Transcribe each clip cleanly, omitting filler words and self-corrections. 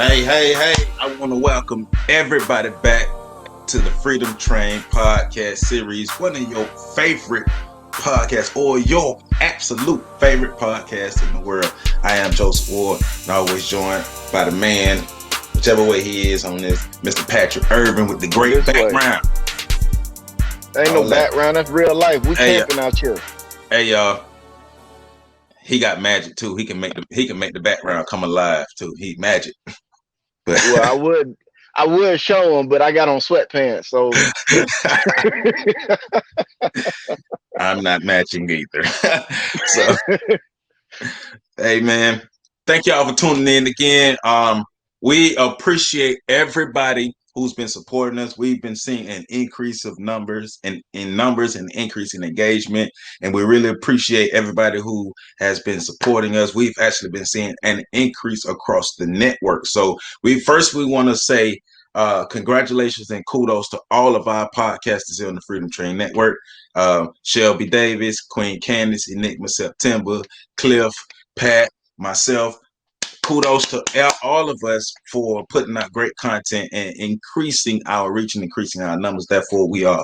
Hey, I want to welcome everybody back to the Freedom Train podcast series, one of your favorite podcasts or your absolute favorite podcast in the world. I am Joseph Ward, and always joined by the man, whichever way he is on this, Mr. Patrick Irvin with the great background. Ain't no background, that's real life. We camping out here. Hey y'all. He got magic too. He can make the background come alive too. He magic. But well, I would show him, but I got on sweatpants, so I'm not matching either. So, hey man, thank y'all for tuning in again. We appreciate everybody who's been supporting us. We've been seeing an increase of numbers and increase in engagement. And we really appreciate everybody who has been supporting us. We've actually been seeing an increase across the network. So we want to say congratulations and kudos to all of our podcasters here on the Freedom Train Network. Shelby Davis, Queen Candace, Enigma September, Cliff, Pat, myself. Kudos to all of us for putting out great content and increasing our reach and increasing our numbers. Therefore, we are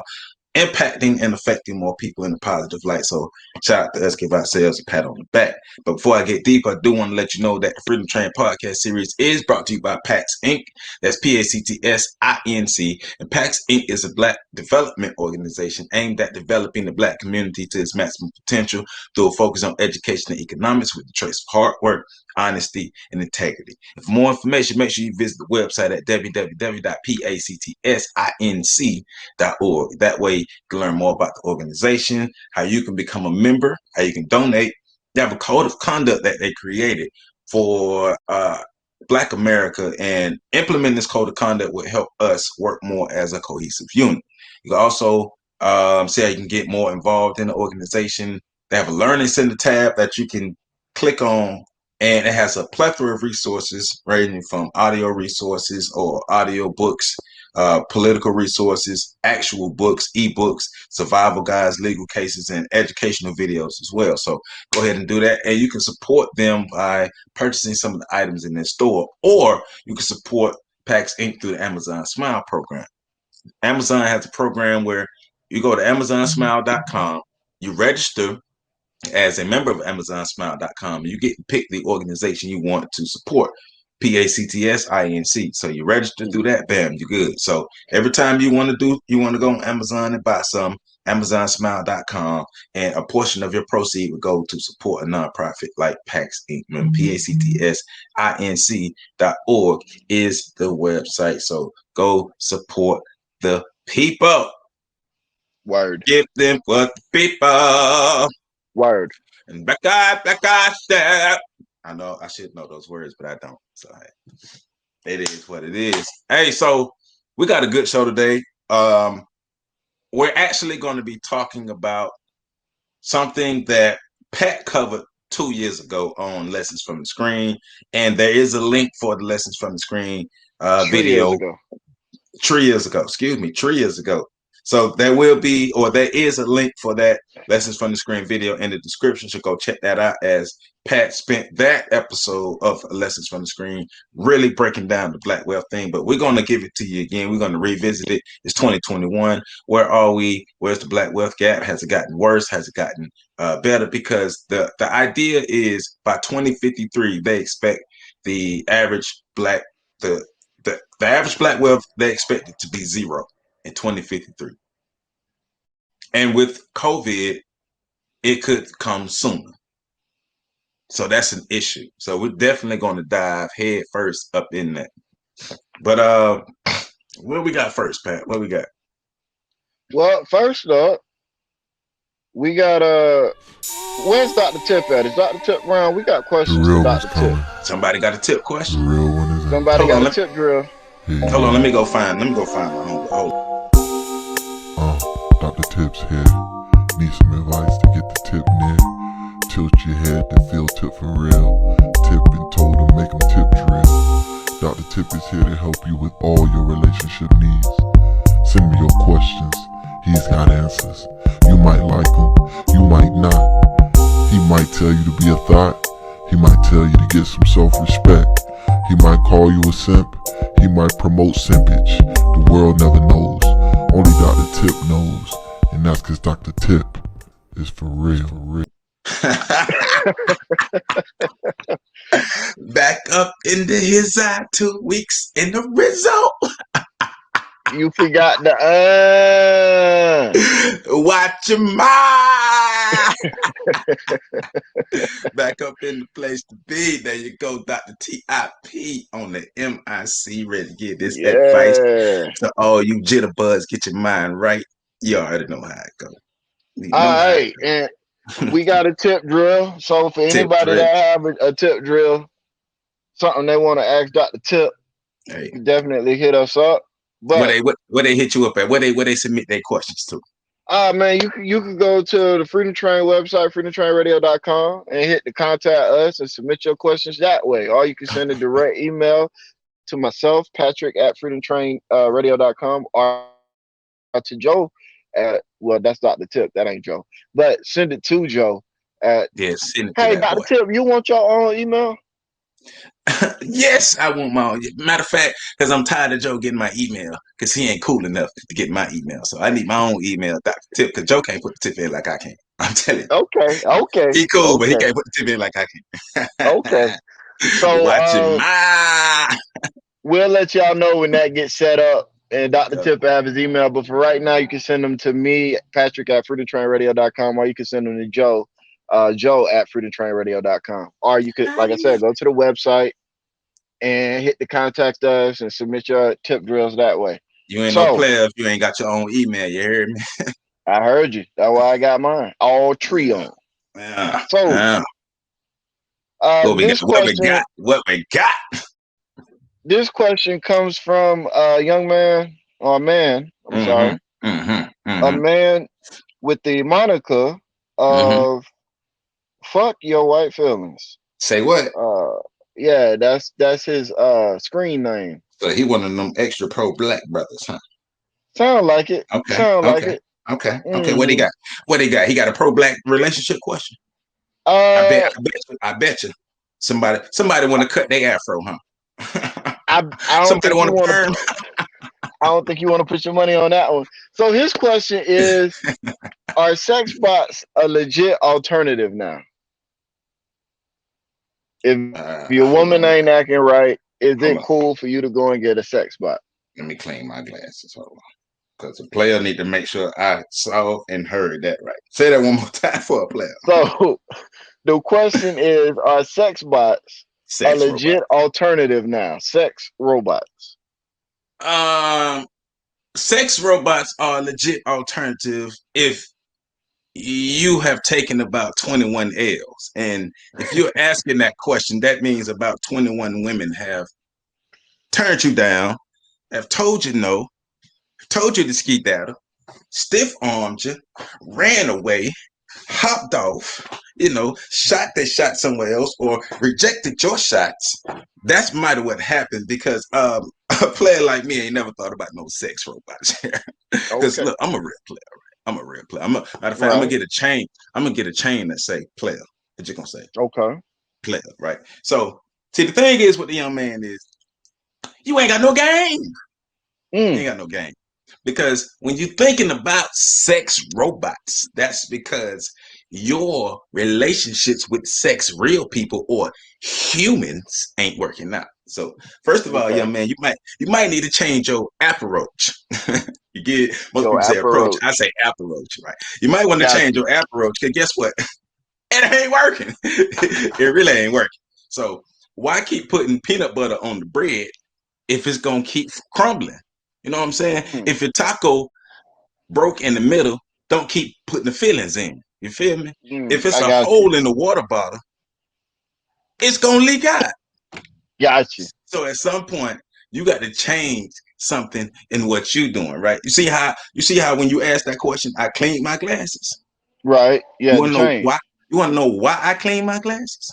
impacting and affecting more people in a positive light. So shout out to us, give ourselves a pat on the back. But before I get deep, I do want to let you know that the Freedom Train podcast series is brought to you by PAX Inc. That's PACTSINC. And PAX Inc. is a Black development organization aimed at developing the Black community to its maximum potential through a focus on education and economics with the trace of hard work, honesty, and integrity. And for more information, make sure you visit the website at www.pactsinc.org. That way, you can learn more about the organization, how you can become a member, how you can donate. They have a code of conduct that they created for Black America, and implementing this code of conduct will help us work more as a cohesive unit. You can also see how you can get more involved in the organization. They have a Learning Center tab that you can click on, and it has a plethora of resources ranging from audio resources or audio books, political resources, actual books, ebooks, survival guides, legal cases, and educational videos as well. So go ahead and do that. And you can support them by purchasing some of the items in their store, or you can support PAX Inc. through the Amazon Smile program. Amazon has a program where you go to AmazonSmile.com, you register as a member of AmazonSmile.com, and you get to pick the organization you want to support. PACTSINC. So you register through that, bam, you're good. So every time you want to go on Amazon and buy some, AmazonSmile.com, and a portion of your proceed would go to support a nonprofit like PAX Inc. PACTSINC.org is the website. So go support the people. Word. Give them what the people. Word. And black eye, step. I know I should know those words, but I don't. So it is what it is. Hey, so we got a good show today. We're actually going to be talking about something that Pat covered 2 years ago on Lessons from the Screen, and there is a link for the Lessons from the Screen video. 3 years ago. So there is a link for that Lessons from the Screen video in the description. So go check that out, as Pat spent that episode of Lessons from the Screen really breaking down the Black wealth thing. But we're going to give it to you again. We're going to revisit it. It's 2021. Where are we? Where's the Black wealth gap? Has it gotten worse? Has it gotten better? Because the idea is by 2053, they expect the average Black the average Black wealth, they expect it to be zero in 2053. And with COVID, it could come sooner. So that's an issue. So we're definitely going to dive head first up in that. But what we got first, Pat? What we got? Well, first up, we got where's Dr. Tip at? Is Dr. Tip around? We got questions for Dr. Tip. Somebody got a tip question? The real one is Somebody got a tip drill. Yeah. Hold on, let me go find my home. Dr. Tip's here. Need some advice to get the tip near. Tilt your head to feel tip for real. Tip and told to make them tip drill. Dr. Tip is here to help you with all your relationship needs. Send me your questions. He's got answers. You might like him, you might not. He might tell you to be a thought. He might tell you to get some self-respect. He might call you a simp, he might promote simpage. The world never knows, only Dr. Tip knows. And that's cause Dr. Tip is for real. Back up into his eye, 2 weeks in the result. You forgot the Watch your mind. Back up in the place to be. There you go, Dr. TIP on the MIC, ready to give this advice Yeah. to all you jitterbugs. Get your mind right. You already know how it go. You know All how it right, and we got a tip drill. So for tip anybody drill. that have a tip drill, something they want to ask Dr. Tip, Hey, you can definitely hit us up. But where they hit you up at? Where they submit their questions to? man, you can go to the Freedom Train website, freedomtrainradio.com, and hit the contact us and submit your questions that way. Or you can send a direct email to myself, Patrick at freedomtrainradio.com, or to Joe at, well, that's Dr. Tip. That ain't Joe. But send it to Joe at, Yeah, send it to hey, that Dr. boy. Tip, you want your own email? Yes, I want my own. Matter of fact, because I'm tired of Joe getting my email because he ain't cool enough to get my email. So I need my own email, Dr. Tip, because Joe can't put the tip in like I can. I'm telling you. Okay. He cool, but he can't put the tip in like I Okay. can. Watch him. So we'll let y'all know when that gets set up. And Dr. Tip have his email. But for right now, you can send them to me, Patrick at freedomtrainradio.com, or you can send them to Joe, Joe at freedomtrainradio.com. Or you could, like I said, go to the website and hit the contact us and submit your tip drills that way. You ain't no So player if you ain't got your own email. You hear me? I heard you. That's why I got mine. All three on. Yeah. So Yeah. What we got? this question, What we got? this question comes from a young man or a man. I'm sorry, a man with the moniker of "fuck your white feelings." Say what? Yeah, that's his screen name. So he one of them extra pro black brothers, huh? Sound like it. Okay. Sound like Okay. it. Okay. Okay. What he Mm-hmm. got? What he got? He got a pro black relationship question. Uh, I bet you. Somebody want to cut their afro, huh? I don't Somebody think want you to want perm. to. I don't think you want to put your money on that one. So his question is: are sex bots a legit alternative now? If your Hold woman on. ain't acting right, is Hold it on. cool for you to go and get a sex bot? Let me clean my glasses. Hold on. Because the player need to make sure I saw and heard that right. Say that one more time for a player. So the question is: are sex bots a Sex robot. legit alternative now? Sex robots. Um, sex robots are a legit alternative if you have taken about 21 L's. And if you're asking that question, that means about 21 women have turned you down, have told you no, told you to skedaddle, stiff armed you, ran away, hopped off, shot their shot somewhere else or rejected your shots. That's mighty what happened because a player like me ain't never thought about no sex robots here. Because Okay. look, I'm a real player. Right? I'm a real player. Matter of fact, I'm gonna Right. get a chain. I'm gonna get a chain that say player. What you gonna say? Okay. Player, right? So see the thing is with the young man is you ain't got no game. You Mm. ain't got no game. Because when you're thinking about sex robots, that's because your relationships with sex real people or humans ain't working out. So first of all, Okay. young man, you might need to change your approach. You get most Your people say approach. approach. I say approach, right? You might want to Got change you. your approach because guess what? It ain't working. It really ain't working. So why keep putting peanut butter on the bread if it's gonna keep crumbling? You know what I'm saying? Mm. If your taco broke in the middle, don't keep putting the fillings in. You feel me? Mm. If it's I a got you. hole in the water bottle, it's gonna leak out. Got you. So at some point, you got to change something in what you're doing, right? You see how when you ask that question, I cleaned my glasses. Right. You You had to wanna know change why? You wanna know why I clean my glasses?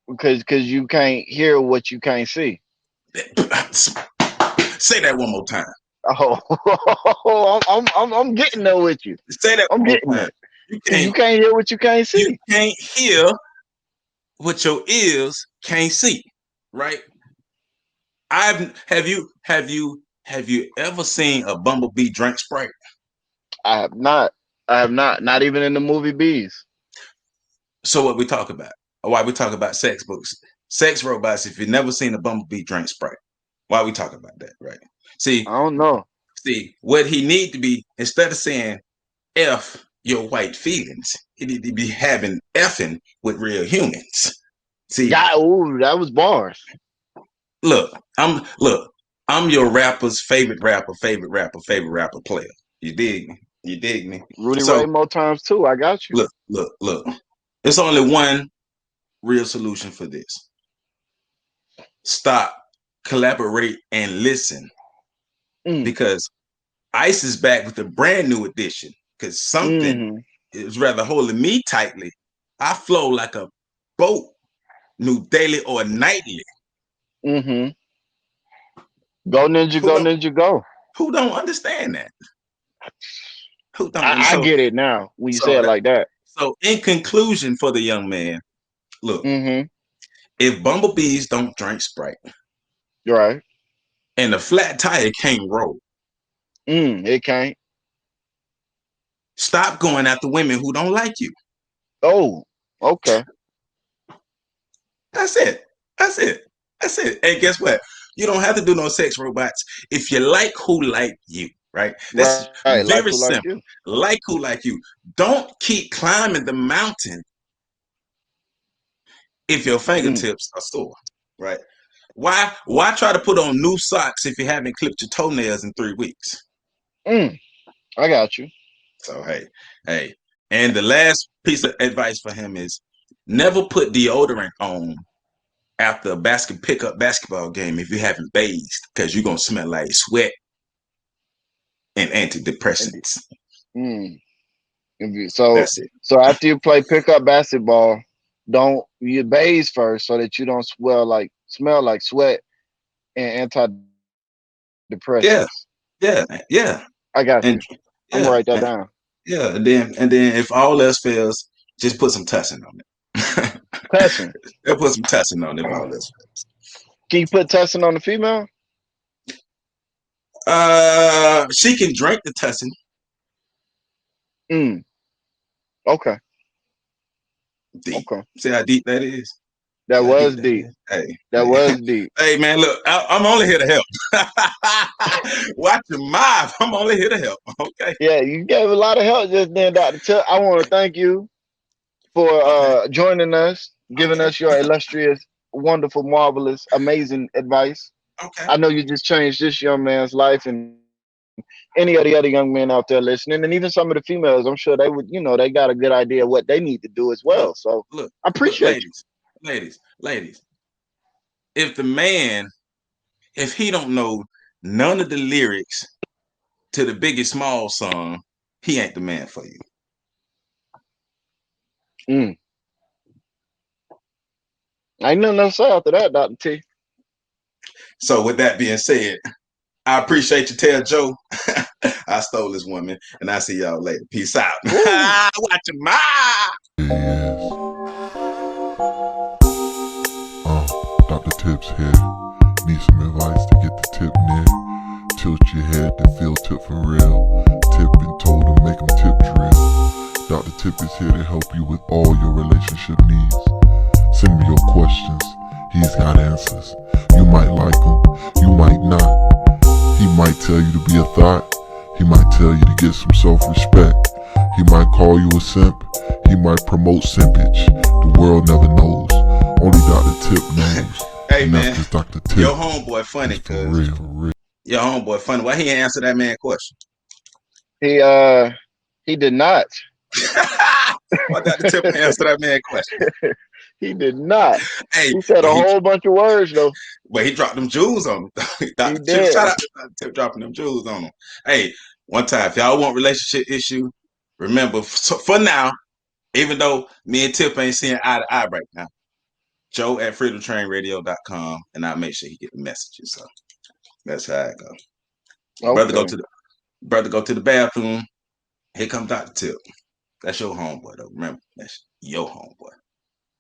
because you can't hear what you can't see. Say that one more time. Oh, I'm getting there with you. Say that I'm one more getting time. there. You You can't can't hear what you can't you see. can't hear what your ears can't see, right? Have you ever seen a bumblebee drink Sprite? I have not. I have not. Not even in the movie Bees. So what we talk about? Why we talk about sex books, sex robots? If you've never seen a bumblebee drink Sprite, why we talk about that, right? See, I don't know. what he need to be, instead of saying F your white feelings, he need to be having effing with real humans. See, God, ooh, that was bars. look, I'm your rapper's favorite rapper, favorite rapper player. You dig me? You dig me? Rudy Ray So more times too. I got you. look. There's only one real solution for this. Stop, collaborate, and listen. Mm, Because Ice is back with a brand new edition. Because something mm-hmm, is rather holding me tightly. I flow like a boat, new daily or nightly. mm-hmm. Go Ninja, Who go don't Ninja, go. who don't understand that? Who don't? I get it now when you say So it like that. so in conclusion for the young man, look, Mm-hmm. if bumblebees don't drink Sprite You're right. and a flat tire can't roll, It can't. stop going after women who don't like you. Oh, okay. That's it. That's it. That's it. And guess what? You don't have to do no sex robots if you like who like you, right? That's Right. Like who very like you? simple. Like who like you. Don't keep climbing the mountain if your Mm, fingertips are sore, right? Why try to put on new socks if you haven't clipped your toenails in 3 weeks? mm. I got you. So hey. And the last piece of advice for him is never put deodorant on after a pickup basketball game if you haven't bathed because you're gonna smell like sweat and And antidepressants. mm. So That's it. so after you play pickup basketball, don't you bathe first so that you don't smell like sweat and Yeah, antidepressants. yeah, yeah, I got and you. I'm gonna yeah, write that down. yeah, and then if all else fails, just put some tussin on it. Testing. They'll put some tussin on it if all else Can you put testing on the female? she can drink the tussin. Mm. Okay. Deep. Okay. See how deep that is. That See how deep was that deep. is. Hey, That hey, was deep. hey, man! Look, I'm only here to help. Watch your mouth. I'm only here to help. Okay. Yeah, you gave a lot of help just then, Dr. Tip. I want to thank you for Okay. joining us, giving Okay. us your illustrious, wonderful, marvelous, amazing advice. Okay. I know you just changed this young man's life and any of the other young men out there listening, and even some of the females. I'm sure they would, they got a good idea of what they need to do as well. Look, So look, I look, appreciate you. ladies. If the man, if he don't know none of the lyrics to the Biggie Small song, he ain't the man for you. Mm. Ain't nothing else to say after that, Dr. T. So with that being said, I appreciate you. Tell Joe I stole this woman, and I see y'all later. Peace out. Woo! Watch your mouth. Yes. Dr. Tips here. Need some advice to get the tip near. Tilt your head to feel tip for real. Tip and toe to make them tip drill. Dr. Tip is here to help you with all your relationship needs. Send me your questions. He's got answers. You might like him, you might not. He might tell you to be a thought. He might tell you to get some self-respect. He might call you a simp. He might promote simpage. The world never knows. Only Dr. Tip knows. Hey And man, that's Dr. Tip. your homeboy funny, For cause real. your homeboy funny. Why he ain't answer that man question? He did not. Why Dr. Tip ain't answer that man question? He did not. Hey, He said but a whole bunch of words though. he dropped them jewels on him. He Dr. Tip, did. shout out to Dr. Tip dropping them jewels on him. Hey, one time, if y'all want relationship issue, remember for now, even though me and Tip ain't seeing eye to eye right now, Joe at freedomtrainradio.com, and I'll make sure he get the messages. So that's how it go. Okay. Brother go to the bathroom. Here comes Dr. Tip. That's your homeboy though. Remember, that's your homeboy.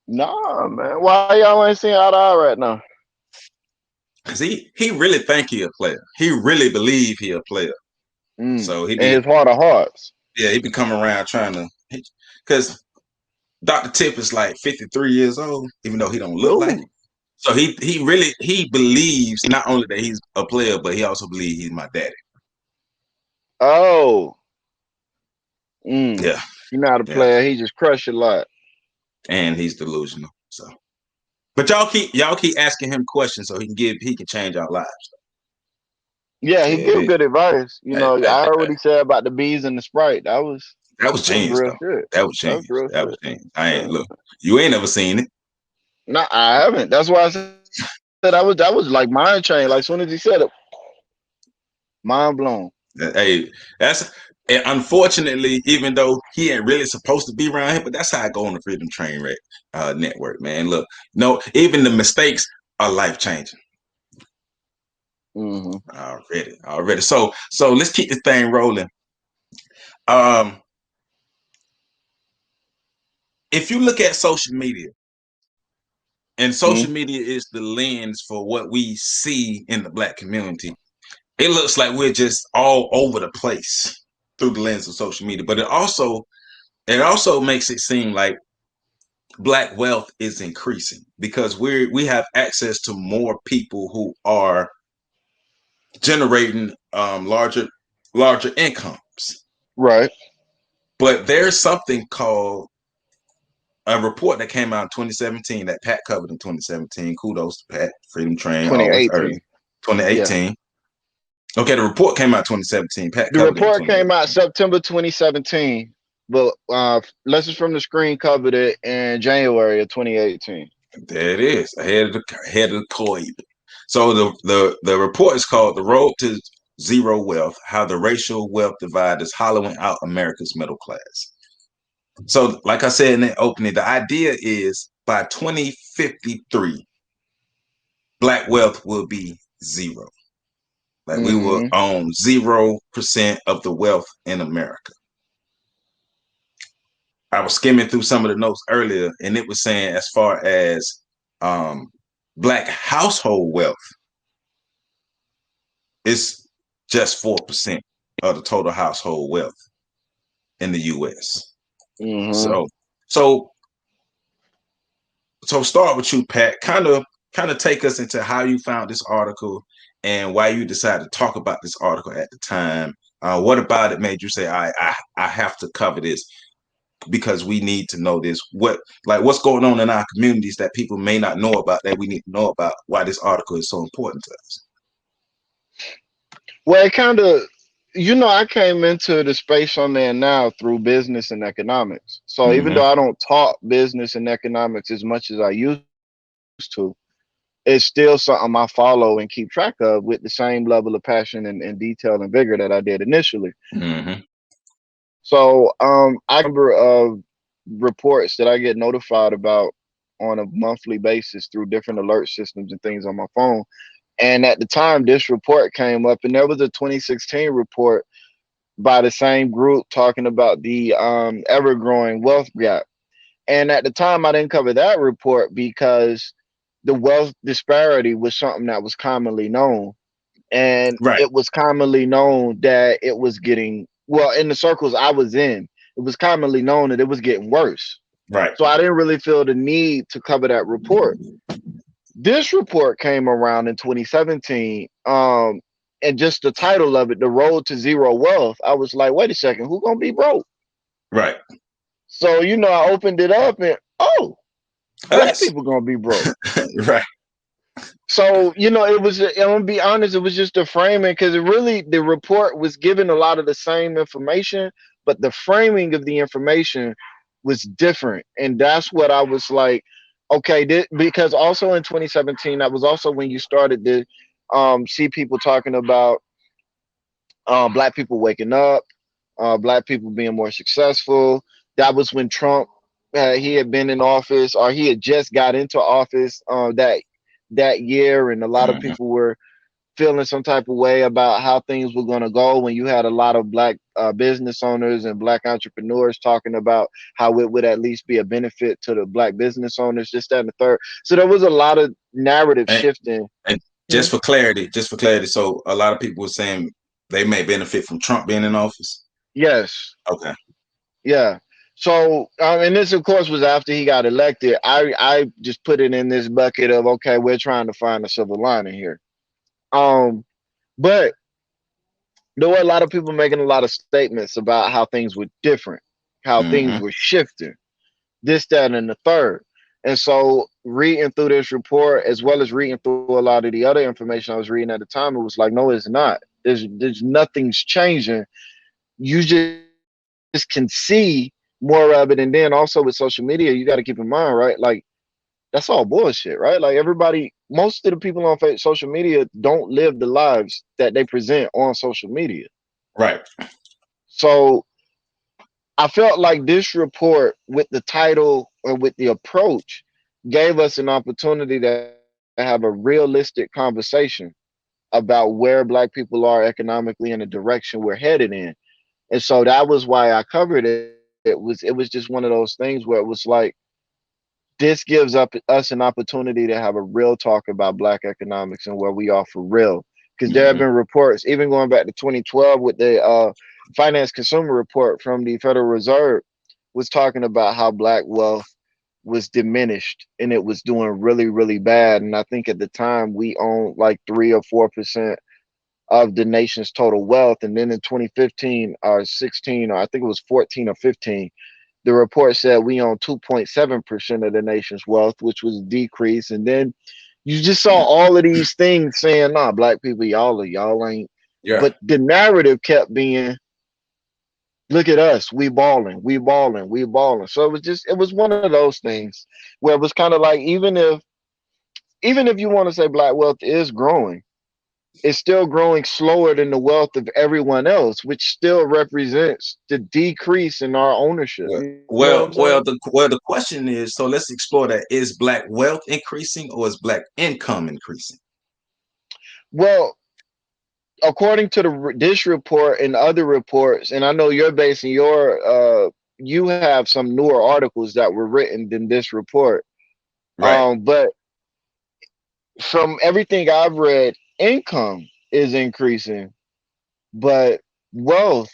Nah, man. Why y'all ain't seeing eye to eye right now? Cause he really think he a player. He really believe he a player. Mm. So he And be his heart of hearts. yeah he be coming around trying to. Cause Dr. Tip is like 53 years old, even though he don't look like it. Ooh. So he really he believes not only that he's a player, but he also believes he's my daddy. Oh. Mm. Yeah, You're not a yeah, player. He just crush a lot. and he's delusional. So, but y'all keep asking him questions so he can change our lives. Yeah, he Yeah, give good advice. You know, I heard what that he said about the bees and the Sprite. was That was genius real though. shit. That was That was genius. real That was shit. genius. I ain't Yeah. look. You ain't never seen it. No, I haven't. That's why I said that was like mind chain. Like as soon as he said it, mind blown. Hey, that's and unfortunately, even though he ain't really supposed to be around here, but that's how I go on the Freedom Train Network, man. Look, no, even the mistakes are life changing. Hmm. Already. So let's keep this thing rolling. Um, if you look at social media, and social media is the lens for what we see in the black community, it looks like we're just all over the place through the lens of social media. But it also makes it seem like black wealth is increasing because we have access to more people who are generating larger incomes. Right. But there's something called a report that came out in 2017 that Pat covered in 2017. Kudos to Pat, Freedom Train, always early. 2018. Yeah. 2018. Okay, the report came out 2017. Pat The covered it in report came out 2018. September 2017, but Lessons from the Screen covered it in January of 2018. There it is, ahead of the curve. So the report is called "The Road to Zero Wealth: How the Racial Wealth Divide is Hollowing Out America's Middle Class." So, like I said in the opening, the idea is by 2053, black wealth will be zero. Like we will Hmm. own 0% of the wealth in America. I was skimming through some of the notes earlier, and it was saying as far as um, black household wealth, it's just 4% of the total household wealth in the U.S. Hmm. So, so, so start with you, Pat. Kind of take us into how you found this article and why you decided to talk about this article at the time. What about it made you say, I have to cover this because we need to know this? What's going on in our communities that people may not know about that we need to know about? Why this article is so important to us? Well, it kind of, I came into the space on there now through business and economics. So even Mm-hmm. though I don't talk business and economics as much as I used to, it's still something I follow and keep track of with the same level of passion and detail and vigor that I did initially. Mm-hmm. So I remember of reports that I get notified about on a monthly basis through different alert systems and things on my phone. And at the time, this report came up, and there was a 2016 report by the same group talking about the ever growing wealth gap. And at the time, I didn't cover that report because the wealth disparity was something that was commonly known. And Right, it was commonly known that it was getting, well, in the circles I was in, it was commonly known that it was getting worse. right, So I didn't really feel the need to cover that report. This report came around in 2017. And just the title of it, The Road to Zero Wealth, I was like, wait a second, who gonna be broke? right. So, I opened it up and black Us. people gonna be broke. Right, So, it was, I'm gonna be honest, it was just a framing because it really, the report was given a lot of the same information, but the framing of the information was different. And that's what I was like, okay, because also in 2017, that was also when you started to see people talking about black people waking up, black people being more successful. That was when Trump, he had been in office or he had just got into office that year, and a lot of mm-hmm. people were feeling some type of way about how things were going to go when you had a lot of black business owners and black entrepreneurs talking about how it would at least be a benefit to the black business owners, just that and the third. So there was a lot of narrative and, shifting. and Just for clarity. So a lot of people were saying they may benefit from Trump being in office. Yes. Okay. Yeah. So, and this, of course, was after he got elected. I just put it in this bucket of, okay, we're trying to find a silver lining here. Um, but there were a lot of people making a lot of statements about how things were different, how things Mm-hmm. were shifting, this, that, and the third. And so, reading through this report, as well as reading through a lot of the other information I was reading at the time, it was like, no, it's not. There's nothing's changing. You just can see more of it. And then also with social media, you got to keep in mind, right? Like, that's all bullshit, right? Like, everybody, most of the people on social media don't live the lives that they present on social media. Right. So I felt like this report, with the title or with the approach, gave us an opportunity to have a realistic conversation about where Black people are economically and the direction we're headed in. And so that was why I covered it. It was just one of those things where it was like, this gives up us an opportunity to have a real talk about Black economics and where we are for real. Because there have Mm-hmm. been reports, even going back to 2012 with the finance consumer report from the Federal Reserve, was talking about how Black wealth was diminished and it was doing really, really bad. And I think at the time we owned like 3 or 4% of the nation's total wealth. And then in 2015 or 16, or I think it was 14 or 15, the report said we own 2.7% of the nation's wealth, which was a decrease. And then you just saw all of these things saying, nah, Black people, y'all ain't. Yeah. But the narrative kept being, look at us, we balling, we balling, we balling. So it was one of those things where it was kind of like, even if you want to say Black wealth is growing, it's still growing slower than the wealth of everyone else, which still represents the decrease in our ownership. Well, You know what I'm saying? the question is, so let's explore that. Is Black wealth increasing or is Black income increasing? Well, according to this report and other reports, and I know you're basing you have some newer articles that were written than this report. Right. But from everything I've read, income is increasing, but wealth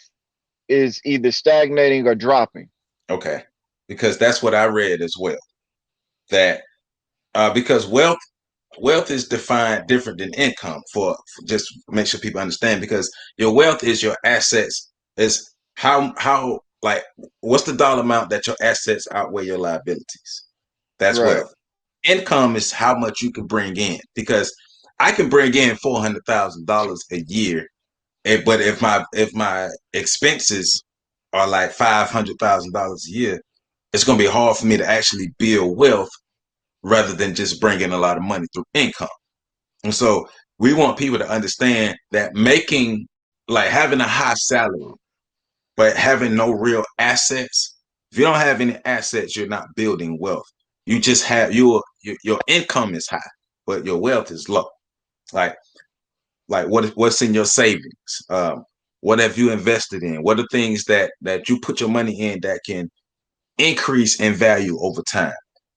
is either stagnating or dropping. Okay. Because that's what I read as well. That because wealth is defined different than income for just make sure people understand, because your wealth is your assets, is how like what's the dollar amount that your assets outweigh your liabilities. That's Right. wealth. Income is how much you can bring in, because I can bring in $400,000 a year, but if my expenses are like $500,000 a year, it's going to be hard for me to actually build wealth rather than just bringing a lot of money through income. And so we want people to understand that making, like having a high salary, but having no real assets. If you don't have any assets, you're not building wealth. You just have your income is high, but your wealth is low. Like what's in your savings? What have you invested in? What are things that you put your money in that can increase in value over time,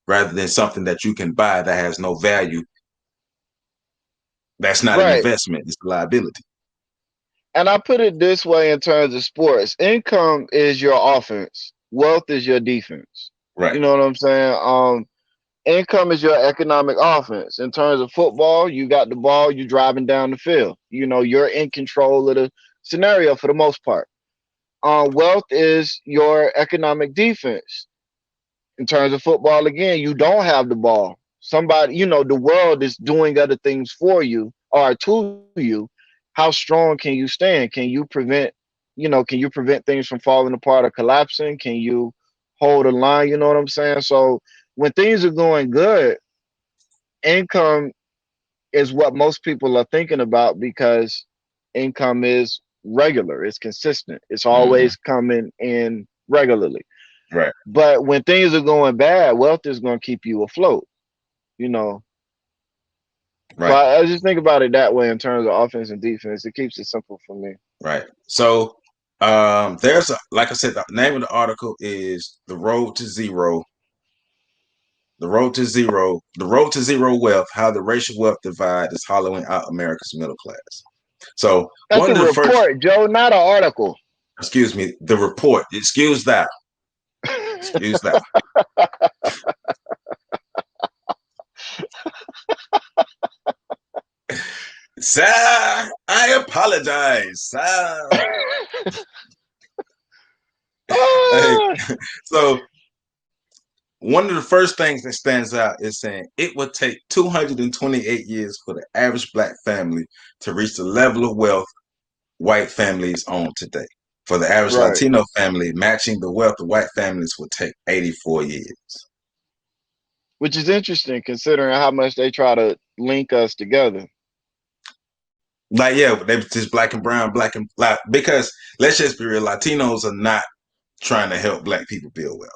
rather than something that you can buy that has no value. That's not an Right. investment, it's a liability. And I put it this way in terms of sports. Income is your offense. Wealth is your defense. Right. You know what I'm saying? Income is your economic offense. In terms of football, you got the ball, you driving down the field. You know, you're in control of the scenario for the most part. Wealth is your economic defense. In terms of football, again, you don't have the ball. Somebody, the world is doing other things for you or to you. How strong can you stand? Can you prevent things from falling apart or collapsing? Can you hold a line? You know what I'm saying? So when things are going good, income is what most people are thinking about, because income is regular, it's consistent, it's Mm-hmm. always coming in regularly. Right. But when things are going bad, wealth is going to keep you afloat, you know. So Right. I just think about it that way in terms of offense and defense. It keeps it simple for me. Right. So there's like I said, the name of the article is The Road to Zero, The road to zero wealth, how the racial wealth divide is hollowing out America's middle class. So That's one a of the first, report, Joe, not an article. excuse me, the report, excuse that. Sir, I apologize, sir. Hey, Ah, so one of the first things that stands out is saying it would take 228 years for the average black family to reach the level of wealth white families own today. For the average right. Latino family, matching the wealth of white families would take 84 years. Which is interesting considering how much they try to link us together. Like, yeah, they just black and brown, black and black. Because let's just be real, Latinos are not trying to help black people build wealth.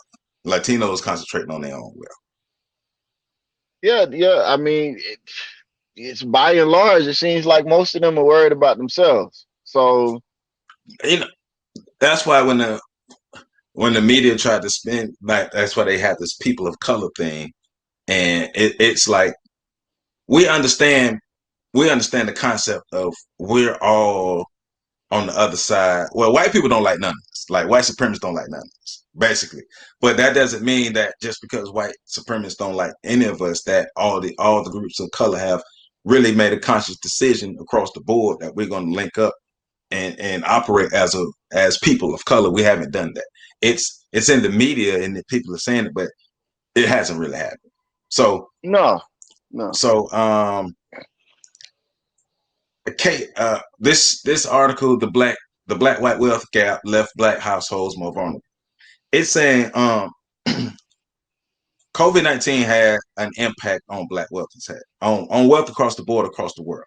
Latinos concentrating on their own wealth. Yeah, yeah. I mean, it's by and large, it seems like most of them are worried about themselves. So, You know, that's why when the media tried to spin, like, that's why they had this people of color thing, and it's like we understand we understand the concept of we're all on the other side. Well, white people don't like none of this. Like, white supremacists don't like none of this, basically. But that doesn't mean that just because white supremacists don't like any of us, that all the groups of color have really made a conscious decision across the board that we're going to link up and operate as people of color. We haven't done that. It's in the media and the people are saying it, but it hasn't really happened. So no, no. so okay, this article, the black white wealth gap left black households more vulnerable. It's saying COVID-19 had an impact on black wealth. It's had on wealth across the board, across the world.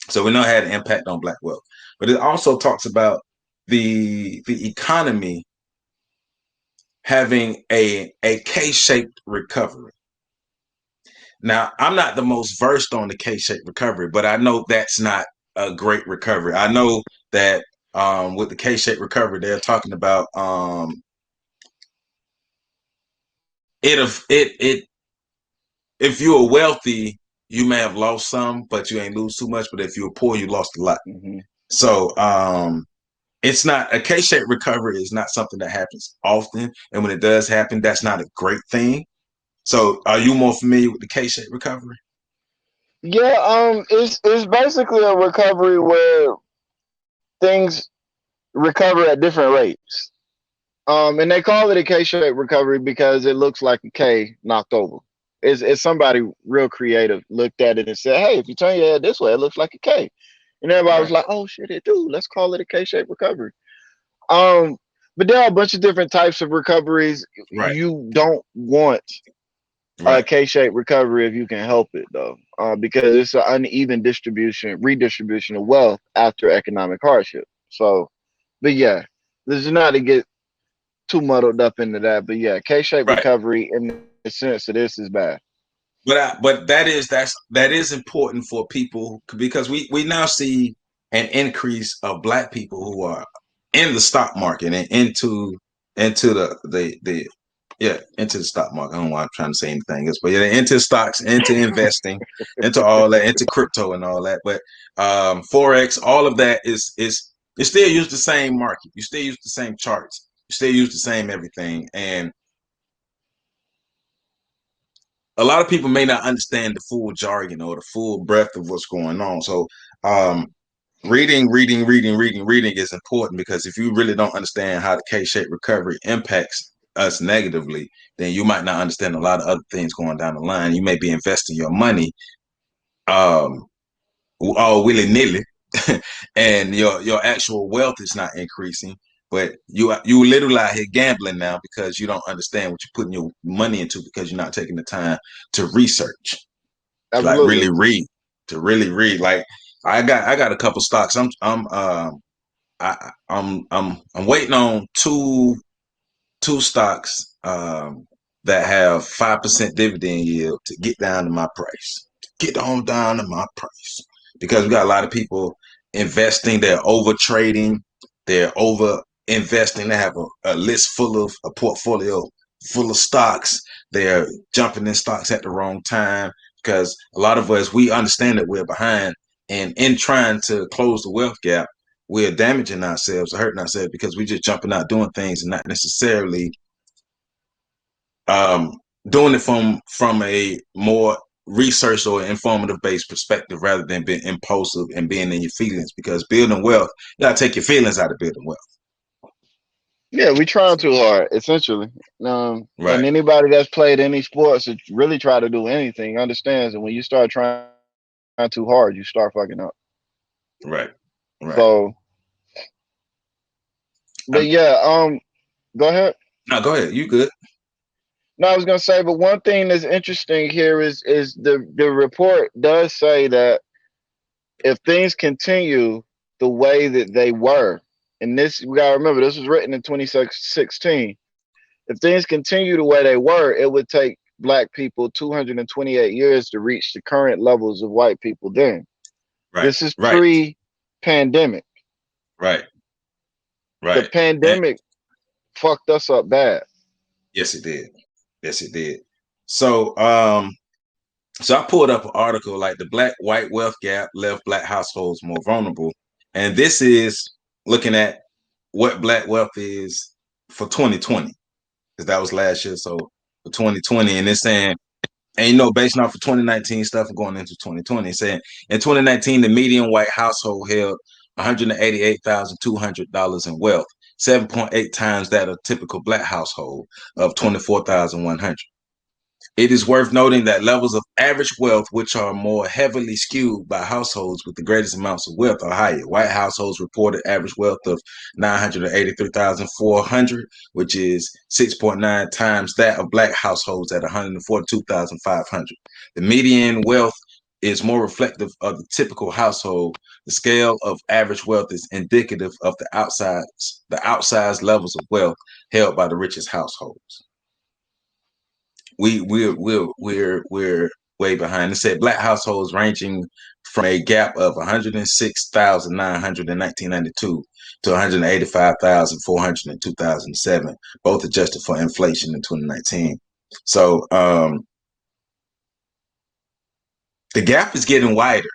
So we know it had an impact on black wealth, but it also talks about the economy having a K-shaped recovery. Now, I'm not the most versed on the K-shaped recovery, but I know that's not a great recovery. I know that with the K-shaped recovery, they're talking about it if you were wealthy, you may have lost some, but you ain't lose too much. But if you were poor, you lost a lot. Hmm. So it's not a K-shaped recovery is not something that happens often, and when it does happen, that's not a great thing. So, are you more familiar with the K-shaped recovery? Yeah, it's basically a recovery where things recover at different rates. And they call it a K-shaped recovery because it looks like a K knocked over. It's somebody real creative looked at it and said, "Hey, if you turn your head this way, it looks like a K." And everybody was Right, like, "Oh shit, it do. Let's call it a K-shaped recovery." Um, but there are a bunch of different types of recoveries. right, You don't want a right, K-shaped recovery if you can help it, though, because it's an uneven redistribution of wealth after economic hardship. So, but yeah, this is not to get too muddled up into that. But yeah, K-shaped right. recovery in the sense of this is bad. But that is important for people because we now see an increase of black people who are in the stock market and into the yeah, into the stock market. I don't know why I'm trying to say anything else, but yeah, into stocks, into investing, into all that, into crypto and all that. But forex, all of that is you still use the same market, you still use the same charts, you still use the same everything, and a lot of people may not understand the full jargon or the full breadth of what's going on. So, um, reading is important because if you really don't understand how the K-shaped recovery impacts us negatively, then you might not understand a lot of other things going down the line. You may be investing your money um, all willy nilly, and your actual wealth is not increasing. But you literally out here gambling now because you don't understand what you're putting your money into because you're not taking the time to research, to like Absolutely. really read. Like I got a couple stocks. I'm waiting on two stocks that have 5% dividend yield to get down to my price. Get on down to my price because we got a lot of people investing. They're over trading. They're over investing. They have a list full of a portfolio full of stocks. They're jumping in stocks at the wrong time because a lot of us, we understand that we're behind. And in trying to close the wealth gap, we're damaging ourselves or hurting ourselves because we're just jumping out doing things and not necessarily um, doing it from a more research or informative based perspective rather than being impulsive and being in your feelings. Because building wealth, you gotta take your feelings out of building wealth. Yeah, we trying too hard, essentially. And Right, anybody that's played any sports or really try to do anything understands that when you start trying too hard, you start fucking up. right, right. So, but Um, yeah, go ahead. no, go ahead. You good? No, I was gonna say, but one thing that's interesting here is the report does say that if things continue the way that they were, and this we gotta remember this was written in 2016. If things continue the way they were, it would take black people 228 years to reach the current levels of white people then. Right, This is right, pre-pandemic. right, The right. And pandemic fucked us up bad. yes, it did. Yes, it did. So, so I pulled up an article like the black white wealth gap left black households more vulnerable, and this is looking at what black wealth is for 2020 because that was last year. So for 2020, and it's saying, and based off of 2019 stuff and going into 2020, it's saying in 2019 the median white household held $188,200 in wealth, 7.8 times that of typical black household of 24,100. It is worth noting that levels of average wealth, which are more heavily skewed by households with the greatest amounts of wealth, are higher. White households reported average wealth of 983,400, which is 6.9 times that of black households at 142,500. The median wealth is more reflective of the typical household. The scale of average wealth is indicative of the outsized levels of wealth held by the richest households. We're way behind. It said black households ranging from a gap of 106,900 in 1992 to 185,400 in 2007, both adjusted for inflation in 2019. So the gap is getting wider.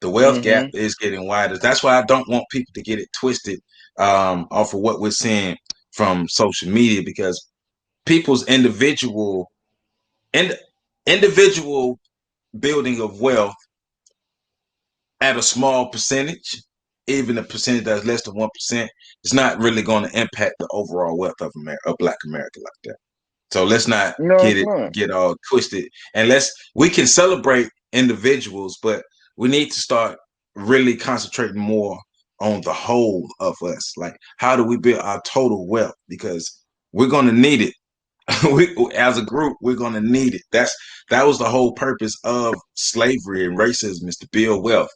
The wealth gap Hmm. is getting wider. That's why I don't want people to get it twisted off of what we're seeing from social media because people's and individual building of wealth at a small percentage, even a percentage that's less than 1%, is not really going to impact the overall wealth of of Black America like that. So let's not No, it's not. get all twisted, and we can celebrate individuals, but we need to start really concentrating more on the whole of us. Like, how do we build our total wealth? Because we're going to need it as a group, we're gonna need it. That was the whole purpose of slavery and racism is to build wealth,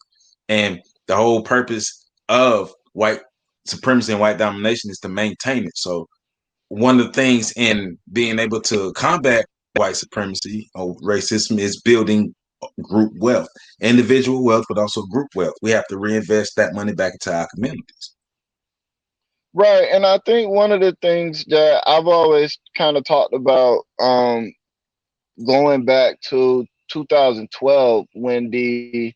and the whole purpose of white supremacy and white domination is to maintain it. So one of the things in being able to combat white supremacy or racism is building group wealth, individual wealth, but also group wealth. We have to reinvest that money back into our communities. Right, and I think one of the things that I've always kind of talked about, going back to 2012 when the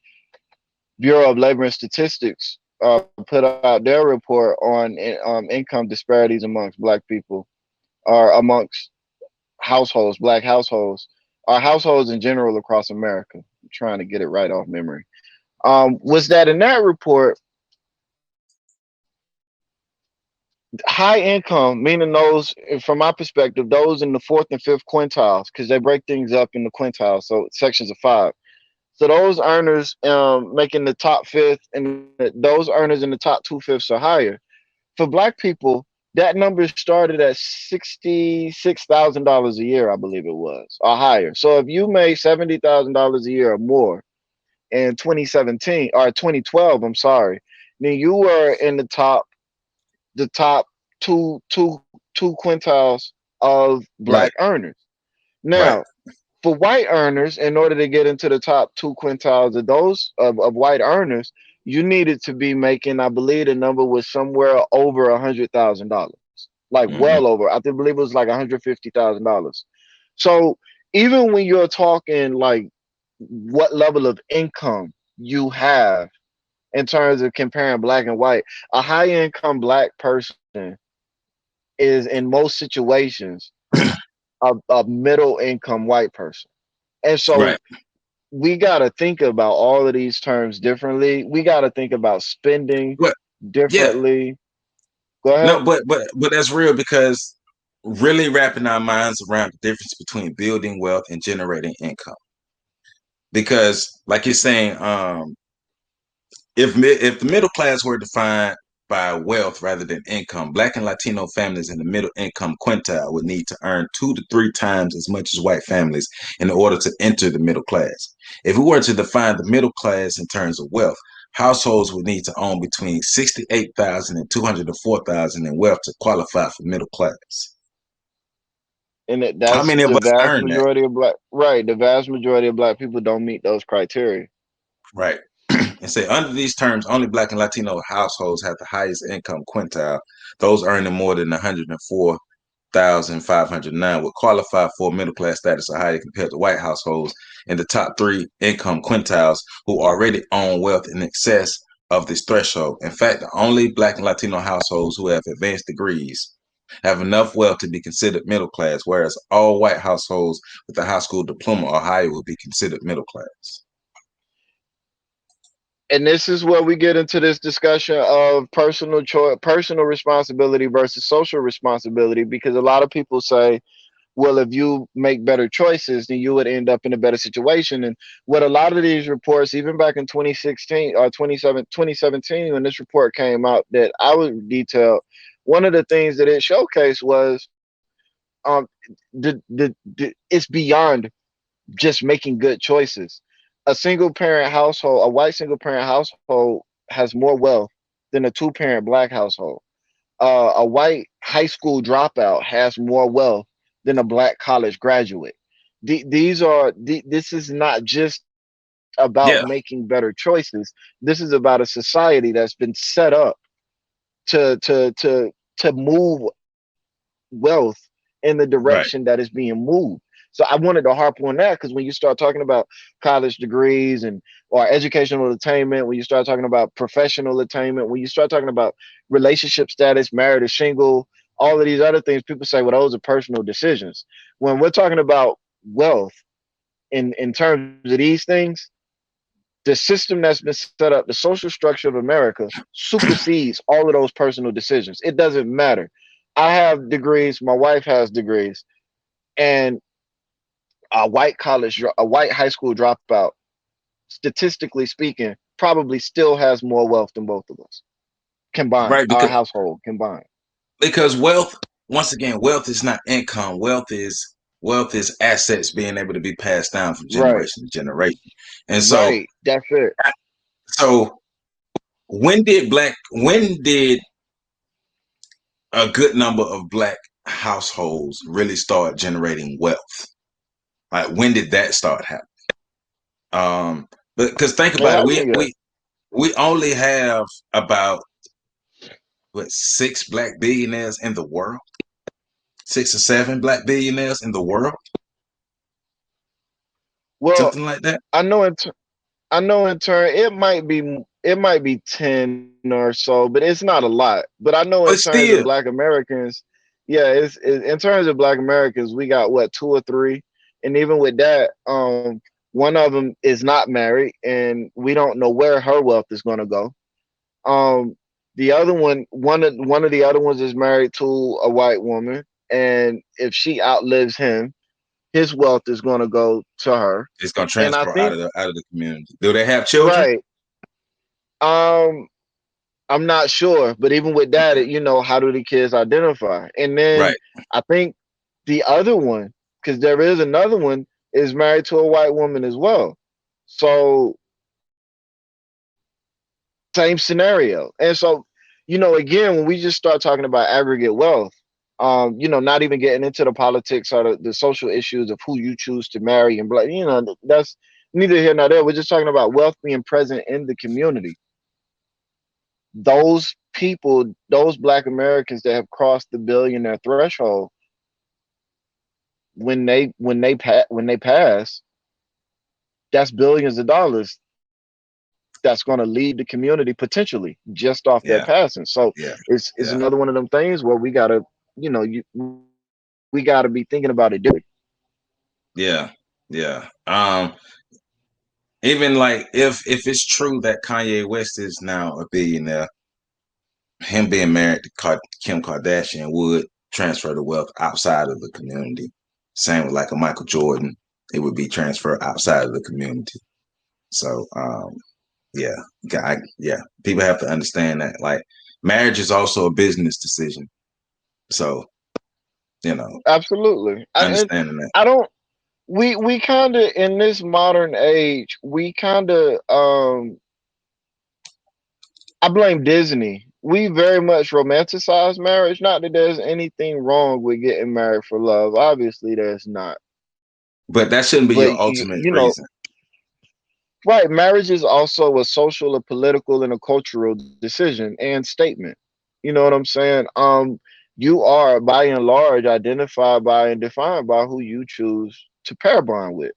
Bureau of Labor and Statistics put out their report on income disparities amongst Black people or amongst households, Black households, or households in general across America. I'm trying to get it right off memory. Was that in that report, high income, meaning those, from my perspective, those in the fourth and fifth quintiles, because they break things up in the quintiles, so sections of five. So those earners making the top fifth, and those earners in the top two fifths or higher. For Black people, that number started at $66,000 a year, I believe it was, or higher. So if you made $70,000 a year or more in 2017 or 2012, I'm sorry, then you were in the top two quintiles of Right, Black earners. right, Now, for white earners, in order to get into the top two quintiles of those of white earners, you needed to be making, I believe the number was somewhere over $100,000. like Hmm. well over. I think believe it was like $150,000. So even when you're talking like what level of income you have in terms of comparing black and white, a high income black person is in most situations a middle income white person. And so Right. we got to think about all of these terms differently. We got to think about spending But yeah, differently. Go no, ahead. but that's real because really wrapping our minds around the difference between building wealth and generating income. Because, like you're saying, if the middle class were defined by wealth rather than income, Black and Latino families in the middle income quintile would need to earn 2 to 3 times as much as white families in order to enter the middle class. If we were to define the middle class in terms of wealth, households would need to own between 68,000 and 204,000 in wealth to qualify for middle class. And How that's many of the us vast earn that? majority of black, right? The vast majority of black people don't meet those criteria. Right. And say under these terms, only Black and Latino households have the highest income quintile. Those earning more than 104,509 would qualify for middle class status or higher compared to white households in the top 3 income quintiles who already own wealth in excess of this threshold. In fact, the only Black and Latino households who have advanced degrees have enough wealth to be considered middle class, whereas all white households with a high school diploma or higher would be considered middle class. And this is where we get into this discussion of personal choice, personal responsibility versus social responsibility, because a lot of people say, well, if you make better choices, then you would end up in a better situation. And what a lot of these reports, even back in 2016 or 2017, when this report came out that I was detailed, one of the things that it showcased was um, it's beyond just making good choices. A single parent household, a white single parent household, has more wealth than a two parent black household. A white high school dropout has more wealth than a black college graduate. This is not just about making Yeah, better choices. This is about a society that's been set up to move wealth in the direction right. that is being moved. So I wanted to harp on that because when you start talking about college degrees and or educational attainment, when you start talking about professional attainment, when you start talking about relationship status, married or single, all of these other things, people say, well, those are personal decisions. When we're talking about wealth in terms of these things, the system that's been set up, the social structure of America supersedes all of those personal decisions. It doesn't matter. I have degrees, my wife has degrees, and a white high school dropout, statistically speaking, probably still has more wealth than both of us combined, Right, our household combined. because wealth, once again, wealth is not income. Wealth is assets being able to be passed down from Right, generation to generation. And so right. That's it. so when did a good number of black households really start generating wealth? Like when did that start happening? But because think It about it, we hasn't yet. we we only have about what 6 black billionaires in the world, 6 or 7 black billionaires in the world, Well, something like that. I know I know in turn it might be 10 or so, but it's not a lot. But I know in But terms of still, Black Americans, yeah, in terms of Black Americans, we got what, two or three, and even with that, one of them is not married, and we don't know where her wealth is going to go. Um, the other one of the other ones is married to a white woman, and if she outlives him, his wealth is going to go to her. it's gonna And I transfer out think of the community. Do they have children? right. Um, I'm not sure, but even with that, Okay. how do the kids identify? And then Right. I think the other one, because there is another one, is married to a white woman as well. So same scenario. And so, again, when we just start talking about aggregate wealth, not even getting into the politics or the social issues of who you choose to marry and blah, that's neither here nor there. We're just talking about wealth being present in the community. Those people, those Black Americans that have crossed the billionaire threshold, when they pass, that's billions of dollars that's going to lead the community potentially just off that Yeah, passing. So yeah, it's yeah, another one of them things where we gotta, we gotta be thinking about it differently. yeah, yeah. Even like if it's true that Kanye West is now a billionaire, him being married to Kim Kardashian would transfer the wealth outside of the community. Same with like a Michael Jordan, it would be transferred outside of the community. So yeah, yeah, people have to understand that like marriage is also a business decision. So you know, Absolutely. And understanding that. I don't. We kind of in this modern age, we kind of I blame Disney. We very much romanticize marriage. Not that there's anything wrong with getting married for love. Obviously, there's not. But that shouldn't be But your ultimate you know, reason. right? Marriage is also a social, a political, and a cultural decision and statement. You know what I'm saying? You are by and large identified by and defined by who you choose to pair bond with.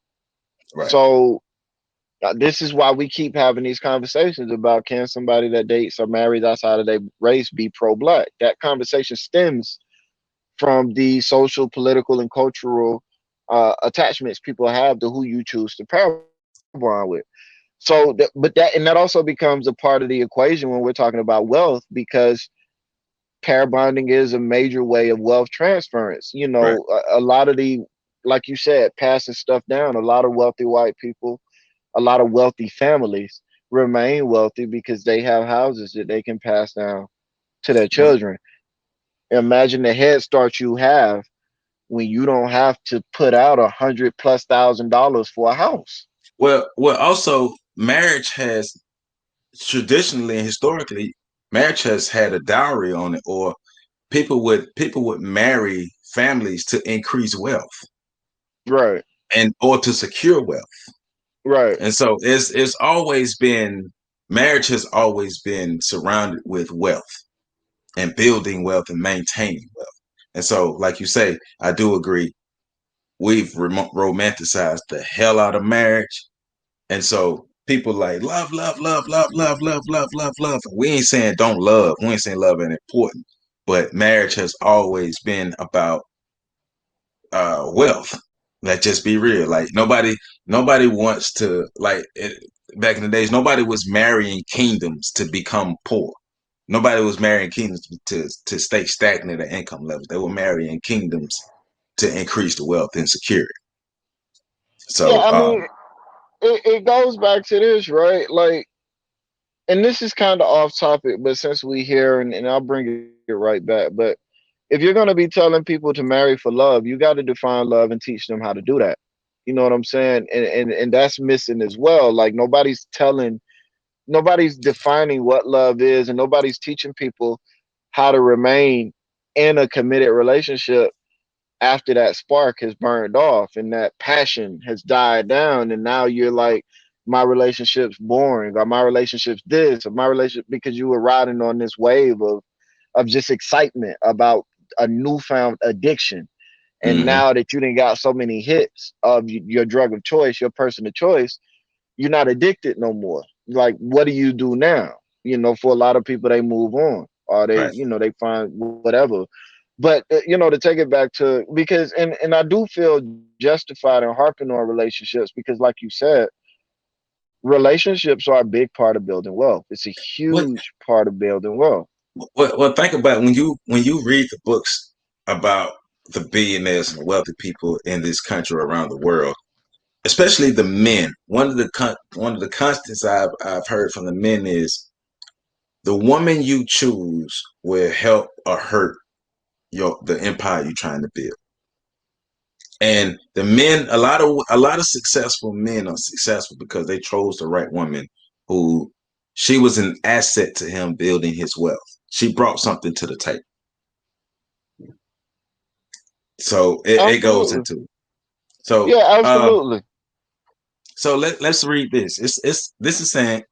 Right. So this is why we keep having these conversations about can somebody that dates or marries outside of their race be pro-black. That conversation stems from the social, political, and cultural attachments people have to who you choose to pair bond with. So, but that also becomes a part of the equation when we're talking about wealth, because pair bonding is a major way of wealth transference. Right. A lot of the, like you said, passing stuff down. A lot of wealthy white people, a lot of wealthy families remain wealthy because they have houses that they can pass down to their Well, children. Imagine the head start you have when you don't have to put out $100,000+ for a house. well, also marriage has traditionally and historically, marriage has had a dowry on it, or people would marry families to increase wealth Right, and or to secure wealth. right, And so it's always been marriage has always been surrounded with wealth and building wealth and maintaining wealth. And so, like you say, I do agree. We've romanticized the hell out of marriage. And so people like love, love, love, love, love, love, love, love, love. We ain't saying don't love. We ain't saying love ain't important. But marriage has always been about wealth. Let's just be real. Like nobody wants to back in the days. Nobody was marrying kingdoms to become poor. Nobody was marrying kingdoms to stay stagnant at income levels. They were marrying kingdoms to increase the wealth and security. yeah. So I mean, it goes back to this, right? Like, and this is kind of off topic, but since we here, and I'll bring it right back. But if you're going to be telling people to marry for love, you got to define love and teach them how to do that. You know what I'm saying? And that's missing as well. Like, nobody's defining what love is, and nobody's teaching people how to remain in a committed relationship after that spark has burned off and that passion has died down, and now you're like, my relationship's boring, or my relationship's this, or my relationship, because you were riding on this wave of just excitement about a newfound addiction. And mhm, now that you didn't got so many hits of your drug of choice, your person of choice, you're not addicted no more. Like, what do you do now? For a lot of people, they move on, or they, right. they find whatever. But to take it back to, because and I do feel justified in harping on relationships, because like you said, relationships are a big part of building wealth. It's a What huge part of building wealth. well, think about it. When you read the books about the billionaires and the wealthy people in this country around the world, especially the men. One of the constants I've heard from the men is the woman you choose will help or hurt the empire you're trying to build. And the men, a lot of successful men are successful because they chose the right woman who she was an asset to him building his wealth. She brought something to the table. So it goes Absolutely. into it. So Yeah, absolutely. so let's read this. This is saying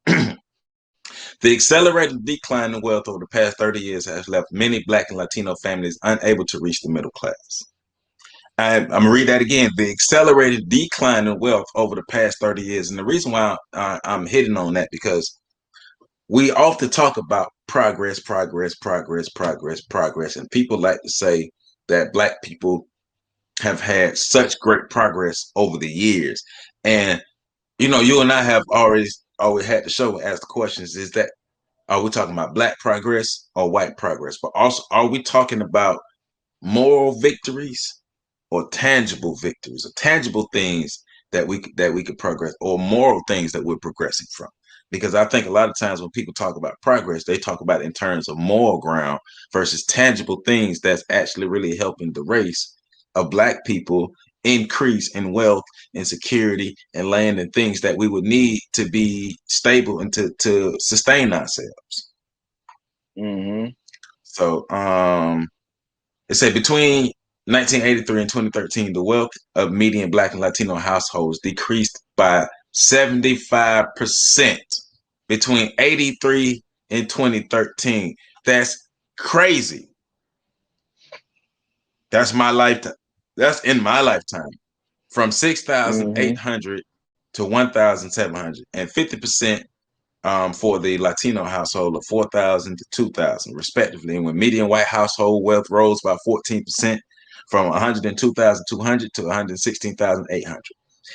The accelerated decline in wealth over the past 30 years has left many Black and Latino families unable to reach the middle class. I'm going to read that again. The accelerated decline in wealth over the past 30 years. And the reason why I'm hitting on that, because we often talk about progress, progress, progress, progress, progress. And people like to say that Black people have had such great progress over the years. And, you and I have always had to show, ask the questions, is that, are we talking about Black progress or white progress? But also, are we talking about moral victories or tangible victories, or tangible things that we could progress, or moral things that we're progressing from? Because I think a lot of times when people talk about progress, they talk about it in terms of moral ground versus tangible things that's actually really helping the race of Black people increase in wealth and security and land and things that we would need to be stable and to sustain ourselves. Mm-hmm. So it said between 1983 and 2013, the wealth of median Black and Latino households decreased by 75% between 83 and 2013. That's crazy. That's my lifetime. That's in my lifetime. From Mm-hmm. 6,800 to 1,700, and 50% for the Latino household of 4,000 to 2,000, respectively. And when median white household wealth rose by 14% from 102,200 to 116,800.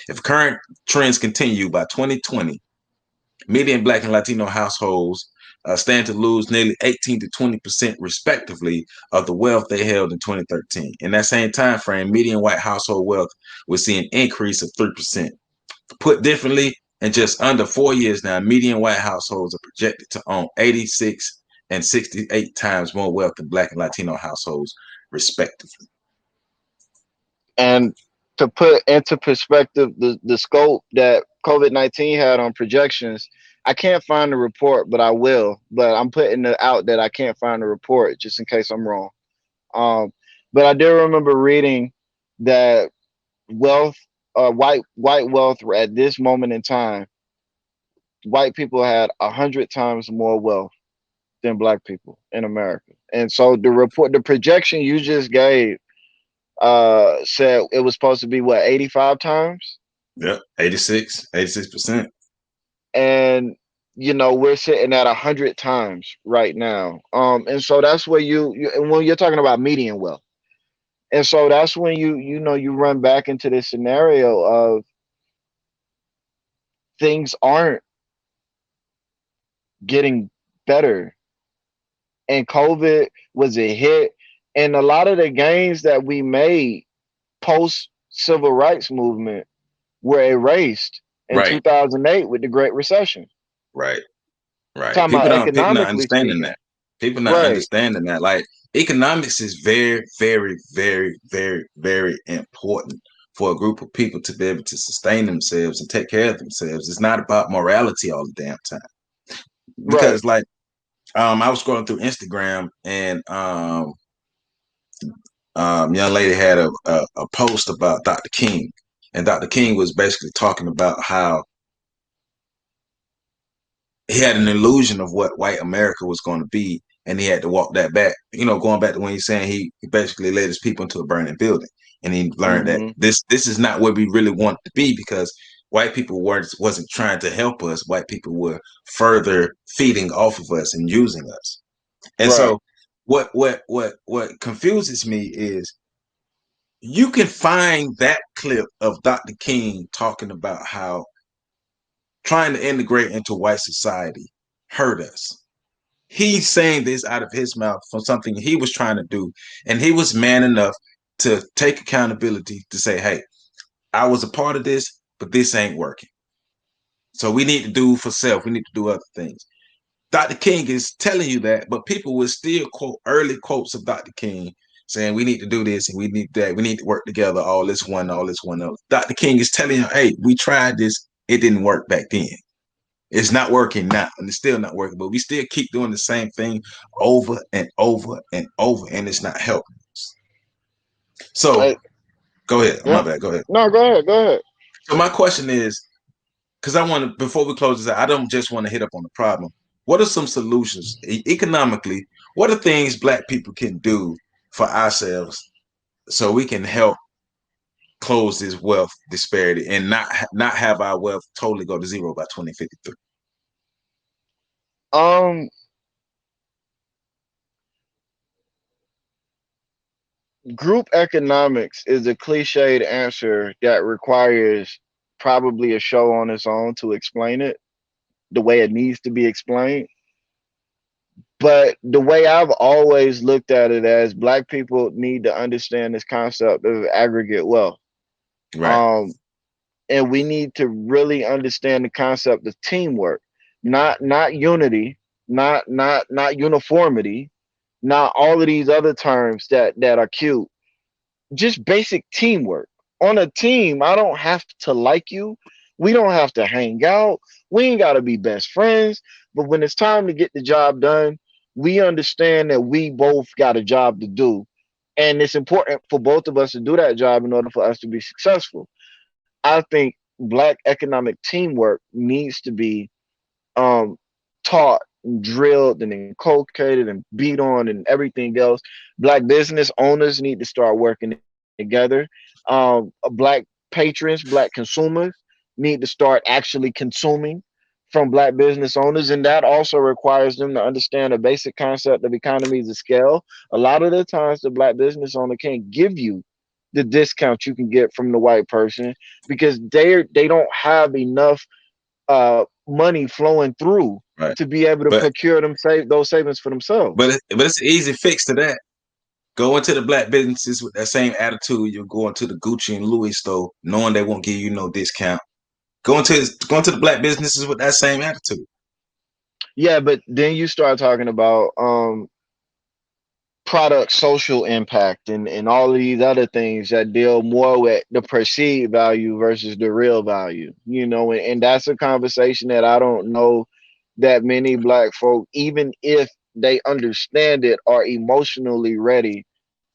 If current trends continue by 2020, median Black and Latino households stand to lose nearly 18 to 20%, respectively, of the wealth they held in 2013. In that same time frame, median white household wealth will see an increase of 3%. Put differently, in just under 4 years now, median white households are projected to own 86 and 68 times more wealth than Black and Latino households, respectively. And to put into perspective the scope that COVID-19 had on projections, I can't find the report, but I will. But I'm putting it out that I can't find the report just in case I'm wrong. Um, but I do remember reading that wealth, white wealth at this moment in time, white people had 100 times more wealth than black people in America. And so the projection you just gave said it was supposed to be what, 85 times? Yep, 86%. And we're sitting at 100 times right now. And so that's where and when you're talking about median wealth. And so that's when you run back into this scenario of things aren't getting better. And COVID was a hit. And a lot of the gains that we made post civil rights movement were erased in Right, 2008 with the Great Recession. right, right. Talking about People not economically understanding speaking. that. People not Right, understanding that. Like, economics is very, very, very, very, very important for a group of people to be able to sustain themselves and take care of themselves. It's not about morality all the damn time. right. Because, like, I was scrolling through Instagram, and young lady had a post about Dr. King, and Dr. King was basically talking about how he had an illusion of what white America was going to be, and he had to walk that back. Going back to when he's saying he basically led his people into a burning building, and he learned that Hmm. this is not where we really want to be, because white people wasn't trying to help us. White people were further feeding off of us and using us. And Right. so what confuses me is you can find that clip of Dr. King talking about how trying to integrate into white society hurt us. He's saying this out of his mouth from something he was trying to do. And he was man enough to take accountability to say, hey, I was a part of this, but this ain't working. So we need to do for self. We need to do other things. Dr. King is telling you that, but people will still quote early quotes of Dr. King saying we need to do this and we need that. We need to work together. All this one, all this one. Else. Dr. King is telling you, hey, we tried this. It didn't work back then. It's not working now, and it's still not working. But we still keep doing the same thing over and over and over, and it's not helping us. So I, go ahead. My yeah. bad. Go ahead. No, go ahead. Go ahead. So my question is, because I want to, before we close this out, I don't just want to hit up on the problem. What are some solutions economically? What are things Black people can do for ourselves so we can help close this wealth disparity and not have our wealth totally go to zero by 2053? Um, Group economics is a cliched answer that requires probably a show on its own to explain it the way it needs to be explained. But the way I've always looked at it as black people need to understand this concept of aggregate wealth. Right. Um, and we need to really understand the concept of teamwork, not unity, not uniformity, not all of these other terms that are cute. Just basic teamwork. On a team, I don't have to like you. We don't have to hang out. We ain't got to be best friends. But when it's time to get the job done, we understand that we both got a job to do. And it's important for both of us to do that job in order for us to be successful. I think black economic teamwork needs to be um, taught, and drilled, and inculcated, and beat on, and everything else. Black business owners need to start working together. Black patrons, black consumers need to start actually consuming from black business owners, and that also requires them to understand a basic concept of economies of scale. A lot of the times, the black business owner can't give you the discount you can get from the white person because they don't have enough money flowing through Right. to be able to But procure them save those savings for themselves. but it's an easy fix to that. Go into the Black businesses with that same attitude. You're going to the Gucci and Louis store, knowing they won't give you no discount. Going to the Black businesses with that same attitude. Yeah, but then you start talking about product social impact and all of these other things that deal more with the perceived value versus the real value, and that's a conversation that I don't know that many black folk, even if they understand it, are emotionally ready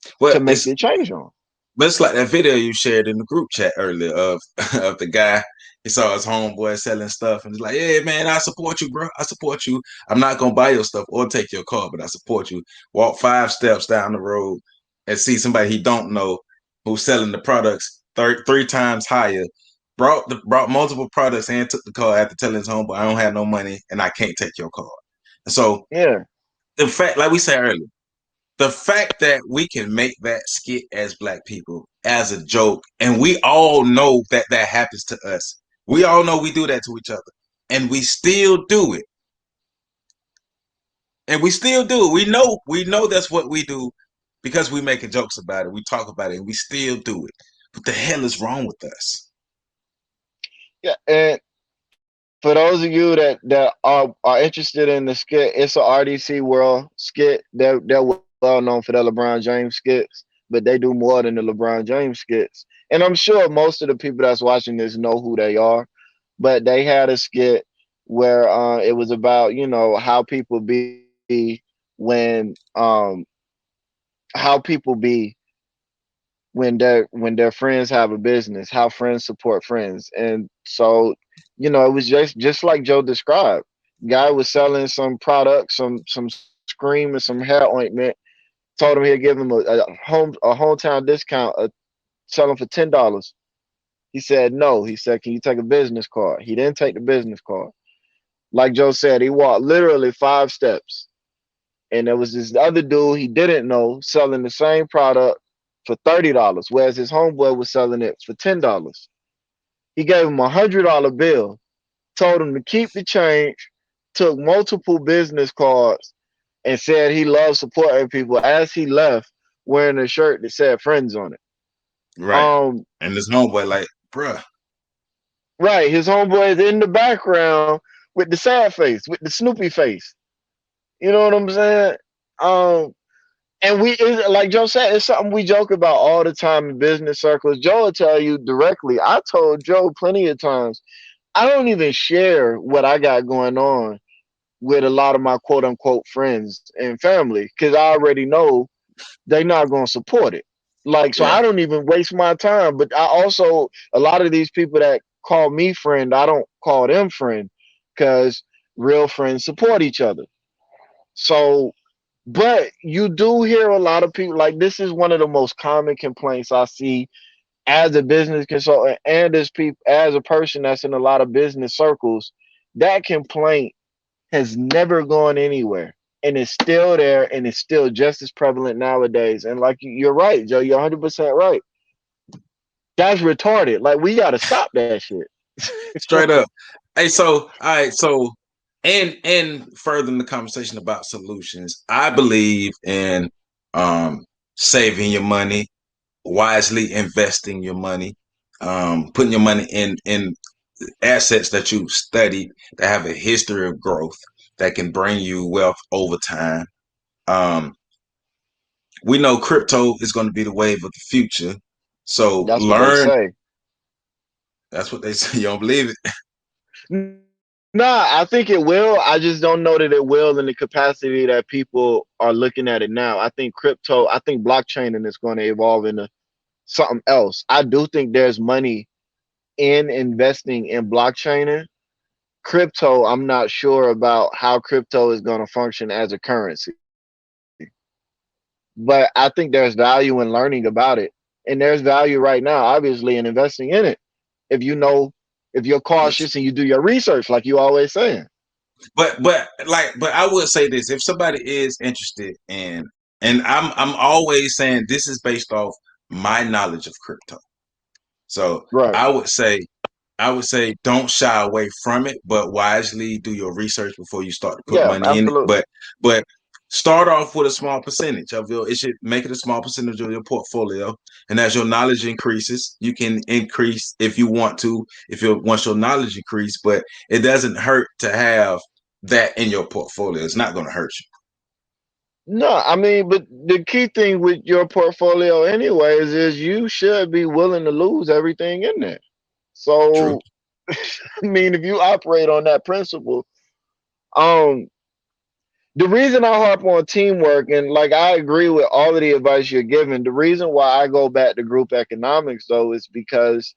to Well, make the change on. but it's like that video you shared in the group chat earlier of of the guy. He saw his homeboy selling stuff and he's like, "Yeah, man, I support you, bro. I support you. I'm not gonna buy your stuff or take your car, but I support you." Walk 5 steps down the road and see somebody he don't know who's selling the products three times higher. Brought multiple products and took the car after telling his homeboy, "I don't have no money and I can't take your car." And so Yeah. the fact, like we said earlier, the fact that we can make that skit as black people as a joke, and we all know that that happens to us. We all know we do that to each other, and we still do it. And we still do it. We know that's what we do because we making jokes about it. We talk about it, and we still do it. What the hell is wrong with us? Yeah, and for those of you that are interested in the skit, it's a RDC World skit. They're well known for their LeBron James skits, but they do more than the LeBron James skits. And I'm sure most of the people that's watching this know who they are. But they had a skit where it was about how people be when how people be when their friends have a business, how friends support friends. And so, it was just like Joe described. Guy was selling some product, some scream and some hair ointment, told him he'd give him a hometown discount, sell him for $10. He said no. He said, "Can you take a business card?" He didn't take the business card. Like Joe said, he walked literally 5 steps. And there was this other dude he didn't know selling the same product for $30, whereas his homeboy was selling it for $10. He gave him $100 bill, told him to keep the change, took multiple business cards, and said he loved supporting people as he left wearing a shirt that said friends on it. Right. Um, And this homeboy, like, bruh, right, his homeboy is in the background with the sad face, with the Snoopy face. You know what I'm saying? Um, And like Joe said, it's something we joke about all the time in business circles. Joe will tell you directly. I told Joe plenty of times, I don't even share what I got going on with a lot of my quote unquote friends and family because I already know they're not going to support it. Like, so yeah, I don't even waste my time. But I also, a lot of these people that call me friend, I don't call them friend because Real friends support each other. So, but you do hear a lot of people like this is one of the most common complaints I see as a business consultant and as a person that's in a lot of business circles. That complaint has never gone anywhere and it's still there and it's still just as prevalent nowadays. And like you're right, Joe, you're 100% right. That's retarded. Like we got to stop that shit. Straight up. Hey, so all right, so and furthering the conversation about solutions, I believe in saving your money, wisely investing your money, putting your money in assets that you studied that have a history of growth that can bring you wealth over time. Um, we know crypto is going to be the wave of the future. So That's what they learn. say. That's what they say. You don't believe it? Nah, I think it will. I just don't know that it will in the capacity that people are looking at it now. I think blockchain is going to evolve into something else. I do think there's money in investing in blockchain. Crypto, I'm not sure about how crypto is going to function as a currency, but I think there's value in learning about it. And there's value right now, obviously, in investing in it. If you know, if you're Yes. cautious and you do your research, like you always saying. But I would say this: if somebody is interested in, and I'm always saying this is based off my knowledge of crypto. So Right. I would say don't shy away from it, but wisely do your research before you start to put Yeah, money in it. absolutely. But start off with a small percentage of your. It should make it a small percentage of your portfolio, and as your knowledge increases, you can increase if you want to. If you once your knowledge increase, but it doesn't hurt to have that in your portfolio. It's not going to hurt you. No, I mean, but the key thing with your portfolio, anyways, is you should be willing to lose everything in there. True. So, I mean, if you operate on that principle, um, the reason I harp on teamwork and like I agree with all of the advice you're giving, the reason why I go back to group economics though is because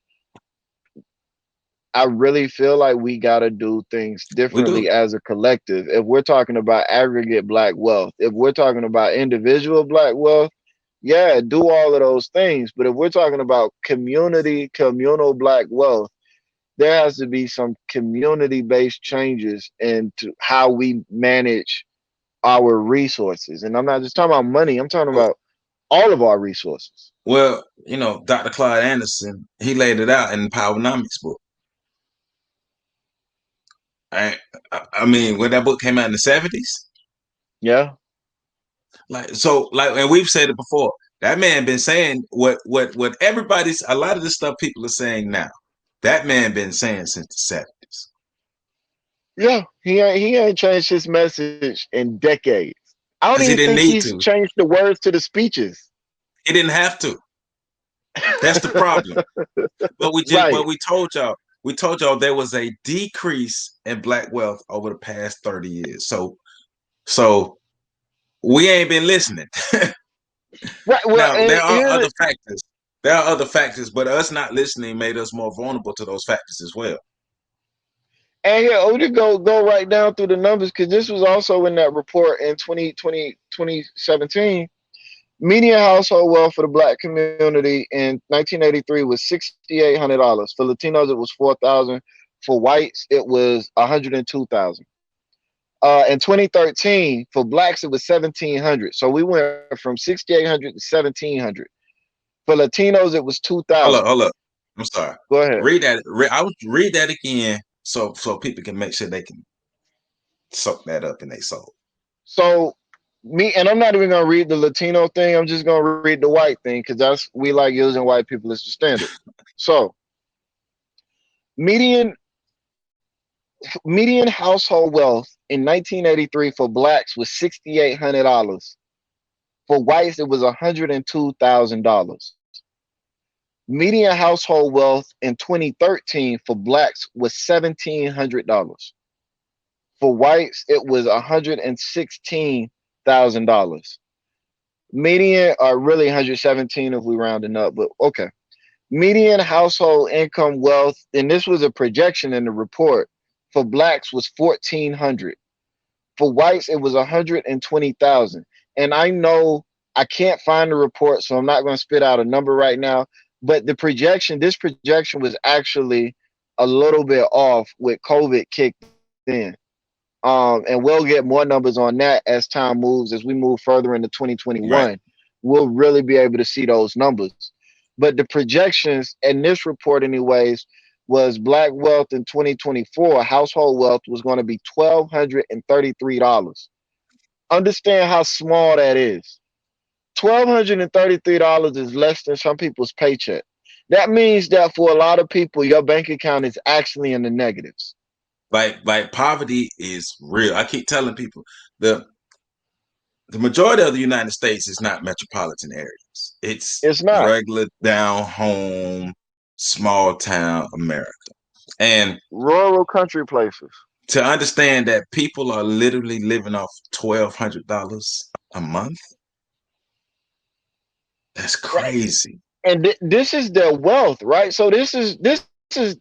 I really feel like we got to do things We do. differently as a collective. If we're talking about aggregate black wealth, if we're talking about individual black wealth, yeah, do all of those things. But if we're talking about communal black wealth, there has to be some community based changes into how we manage our resources. And I'm not just talking about money, I'm talking Well, about all of our resources. Dr. Clyde Anderson, he laid it out in the Powernomics book. I, I mean, when that book came out in the 70s, Yeah. and we've said it before. That man been saying what everybody's a lot of the stuff people are saying now. That man been saying since the 70s Yeah. He ain't changed his message in decades. I don't because he even didn't think need he's to. changed the words to the speeches. He didn't have to. That's the problem. But Right. we told y'all there was a decrease in black wealth over the past 30 years. So we ain't been listening. Right. Well, Now and there are here other factors. There are other factors, but us not listening made us more vulnerable to those factors as well. and here, we just go right down through the numbers because this was also in that report in 2017. Median household wealth for the black community in 1983 was $6,800. For Latinos, it was 4,000. For whites, it was 102,000. In 2013, for blacks, it was 1,700. So we went from 6,800 to 1,700. For Latinos, it was 2,000. Hold up. I'm sorry. Go ahead. I would read that again so people can make sure they can soak that up in their soul. So and I'm not even gonna read the Latino thing. I'm just gonna read the white thing because that's we like using white people as the standard. So median median household wealth in 1983 for blacks was $6,800. For whites, it was $102,000. Median household wealth in 2013 for blacks was $1,700. For whites, it was $116,000. Median, or really 117 if we rounding up, but okay. Median household income wealth, and this was a projection in the report for blacks was 1,400. For whites, it was 120,000. And I know I can't find the report, so I'm not going to spit out a number right now. But this projection was actually a little bit off with COVID kicked in. And we'll get more numbers on that as time moves, as we move further into Right. 2021. We'll really be able to see those numbers. But the projections in this report, anyways, was black wealth in 2024, household wealth was going to be $1,233. Understand how small that is. $1,233 is less than some people's paycheck. That means that for a lot of people, your bank account is actually in the negatives. Like poverty is real. I keep telling people the the majority of the United States is not metropolitan areas. It's It's not. regular down home, small town America. And Rural country places. to understand that people are literally living off $1,200 a month, that's Right. crazy. And this is their wealth, right? So this is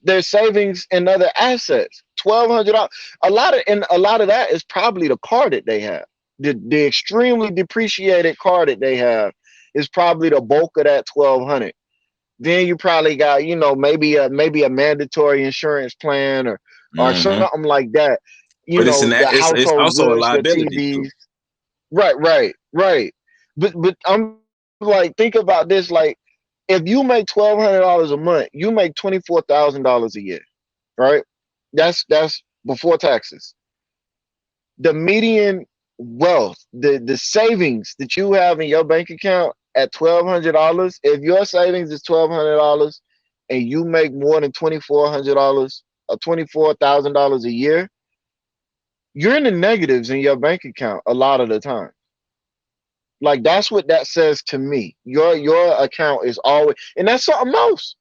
their savings and other assets. $1,200. A lot of that is probably the car that they have. The extremely depreciated car that they have is probably the bulk of that 1,200. Then you probably got, maybe a mandatory insurance plan or Hmm. something like that. But it's The it's household also a goods, the liability too. TVs. Right. But I'm like, think about this. Like, if you make $1,200 a month, you make $24,000 a year, right? That's before taxes. The median wealth, the savings that you have in your bank account at $1,200, if your savings is $1,200 and you make more than $2,400 or $24,000 a year, you're in the negatives in your bank account a lot of the time. Like, that's what that says to me. Your account is always, and that's something else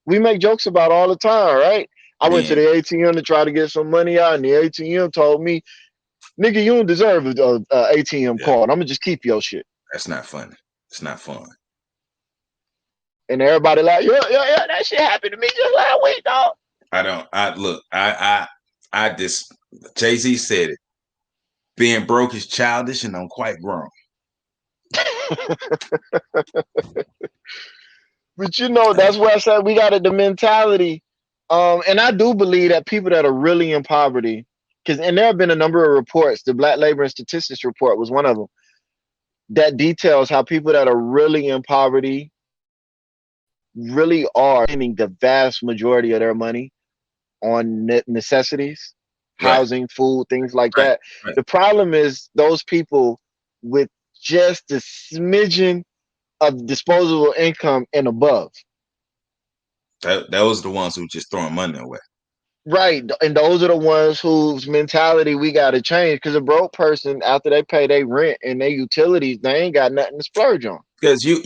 we make jokes about all the time, right? I went to Man, the ATM to try to get some money out, and the ATM told me, "Nigga, you don't deserve a ATM yeah, card. I'm gonna just keep your shit." that's not funny. It's not fun. And everybody like, yeah, that shit happened to me just last week, dog. I don't. I look. I just. Jay-Z said it. Being broke is childish, and I'm quite grown. But Hey, that's where I said we got the mentality. And I do believe that people that are really in poverty, and there have been a number of reports. The Black Labor and Statistics Report was one of them that details how people that are really in poverty really are spending the vast majority of their money on necessities, right, housing, food, things like right, that. right. The problem is those people with just a smidgen of disposable income and above. That was the ones who just throwing money away. Right. And those are the ones whose mentality we got to change, because a broke person, after they pay their rent and their utilities, they ain't got nothing to splurge on. Because you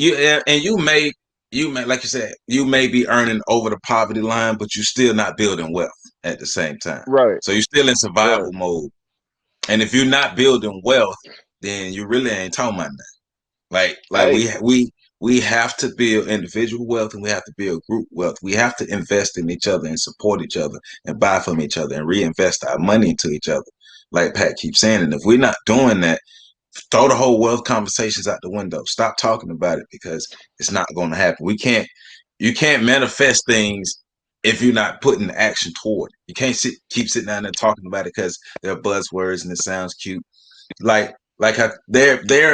may like you said you may be earning over the poverty line, but you're still not building wealth at the same time. Right. So you're still in Right. survival mode. And if you're not building wealth, then you really ain't talking about that. Like Hey, we have to build individual wealth and we have to build group wealth. We have to invest in each other and support each other and buy from each other and reinvest our money into each other. Like Pat keeps saying, and if we're not doing that, throw the whole wealth conversations out the window. Stop talking about it because it's not going to happen. You can't manifest things if you're not putting action toward it. You can't keep sitting down there talking about it because they're buzzwords and it sounds cute. There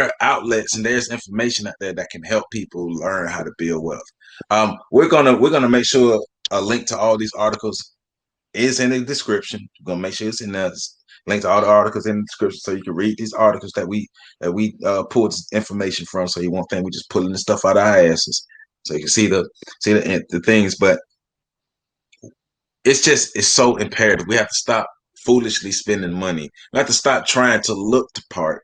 are outlets and there's information out there that can help people learn how to build wealth. We're gonna make sure a link to all these articles is in the description. We're gonna make sure it's in the link to all the articles in the description so you can read these articles that we pulled this information from. So you won't think we're just pulling the stuff out of our asses. So you can see the things, but it's so imperative. We have to stop foolishly spending money. We have to stop trying to look the part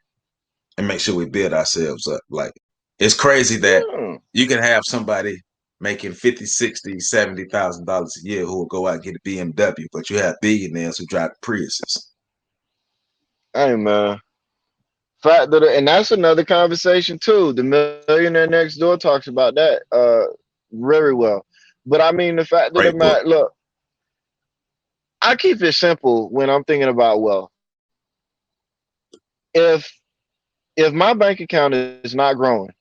and make sure we build ourselves up. Like it's crazy that yeah. you can have somebody making 50, 60, $70,000 a year who will go out and get a BMW, but you have billionaires who drive Priuses. Hey, man. And that's another conversation too. The Millionaire Next Door talks about that very well. But I mean, the fact of the Great book. matter, look, I keep it simple when I'm thinking about wealth. If if my bank account is not growing,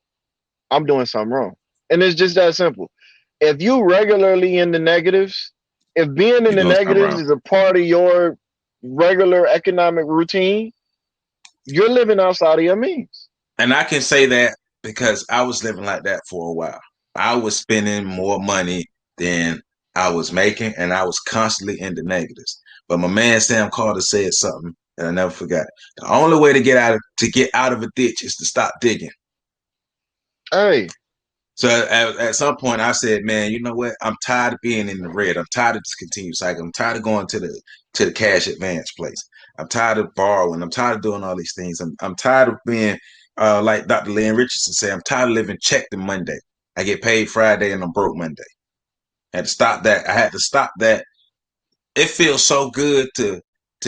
I'm doing something wrong. And it's just that simple. If you regularly in the negatives, if being in You're the doing something negatives wrong. is a part of your regular economic routine, you're living outside of your means. And I can say that because I was living like that for a while. I was spending more money than I was making, and I was constantly in the negatives. But my man Sam Carter said something that I never forgot. The only way to get out of a ditch is to stop digging. Hey, So at some point, I said, "Man, you know what? I'm tired of being in the red. I'm tired of this continued cycle. I'm tired of going to the cash advance place. I'm tired of borrowing. I'm tired of doing all these things. I'm tired of being like Dr. Lynn Richardson said. I'm tired of living check to Monday. I get paid Friday and I'm broke Monday. I had to stop that. I had to stop that. It feels so good to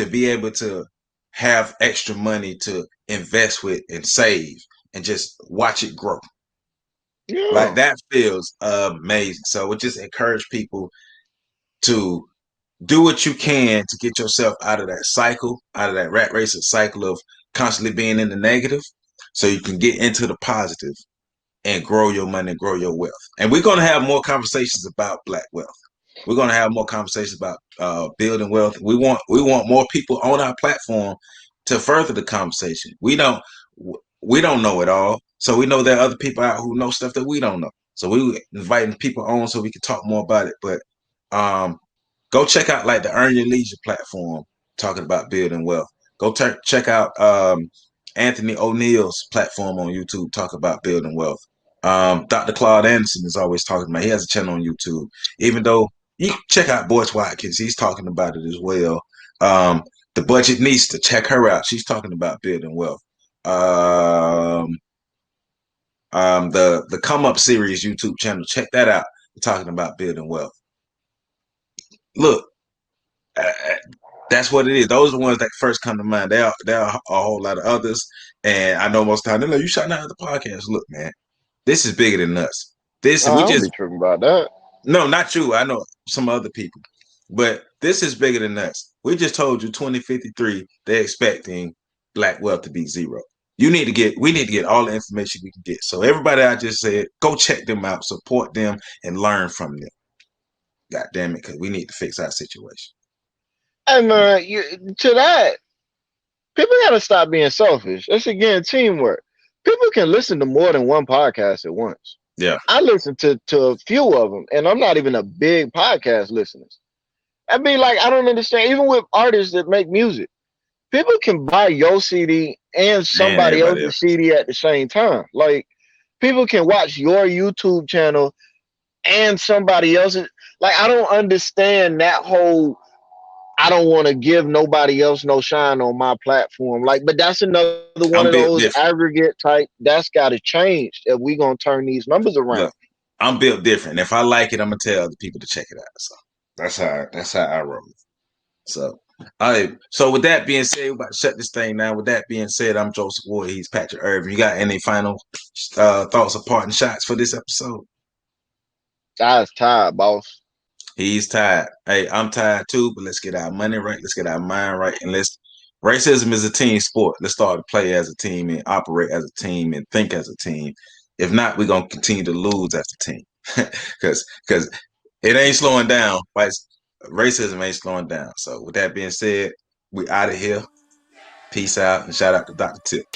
be able to have extra money to invest with and save and just watch it grow. Like yeah. that feels amazing. So it just encourage people to do what you can to get yourself out of that cycle, out of that rat racing cycle of constantly being in the negative, so you can get into the positive and grow your money and grow your wealth. And we're going to have more conversations about black wealth. We're going to have more conversations about building wealth. We want more people on our platform to further the conversation. We don't know it all, so we know there are other people out who know stuff that we don't know. So we inviting people on so we can talk more about it. But um, go check out like the Earn Your Leisure platform talking about building wealth. Go check out Anthony O'Neill's platform on YouTube talking about building wealth. Dr. Claude Anderson is always talking about. He has a channel on YouTube. Even though you check out Boyce Watkins, he's talking about it as well. The Budget needs to check her out. She's talking about building wealth. Um, the Come Up series YouTube channel, check that out. We're talking about building wealth. Look, uh, that's what it is. Those are the ones that first come to mind. There are a whole lot of others, and I know most of the time they're like, "You shouting out at the podcast." Look, man, this is bigger than us. This I we don't be just tripping about that. no, not you. I know some other people, but this is bigger than us. We just told you 2053 they're expecting black wealth to be zero. We need to get all the information we can get. So everybody I just said, go check them out, support them, and learn from them. God damn it, because we need to fix our situation. Hey man, to that, people gotta stop being selfish. It's again teamwork. People can listen to more than one podcast at once. Yeah, I listen to a few of them, and I'm not even a big podcast listener. I mean, like, I don't understand. Even with artists that make music, people can buy your CD and and somebody everybody else's else. CD at the same time. Like, people can watch your YouTube channel and somebody else's. Like, I don't understand that whole. I don't want to give nobody else no shine on my platform. Like, but that's another one of I'm those built different. aggregate type. That's got to change if we gonna turn these numbers around. Look, I'm built different. If I like it, I'm gonna tell other people to check it out. So that's how I roll. So, all right. So with that being said, we're about to shut this thing down. With that being said, I'm Joseph Ward. He's Patrick Irvin. You got any final thoughts or parting shots for this episode? That's tired, boss. He's tired. Hey, I'm tired too. But let's get our money right. Let's get our mind right, and let's. Racism is a team sport. Let's start to play as a team and operate as a team and think as a team. If not, we're gonna continue to lose as a team because it ain't slowing down. Like racism ain't slowing down. So with that being said, we out of here. Peace out and shout out to Dr. Tip.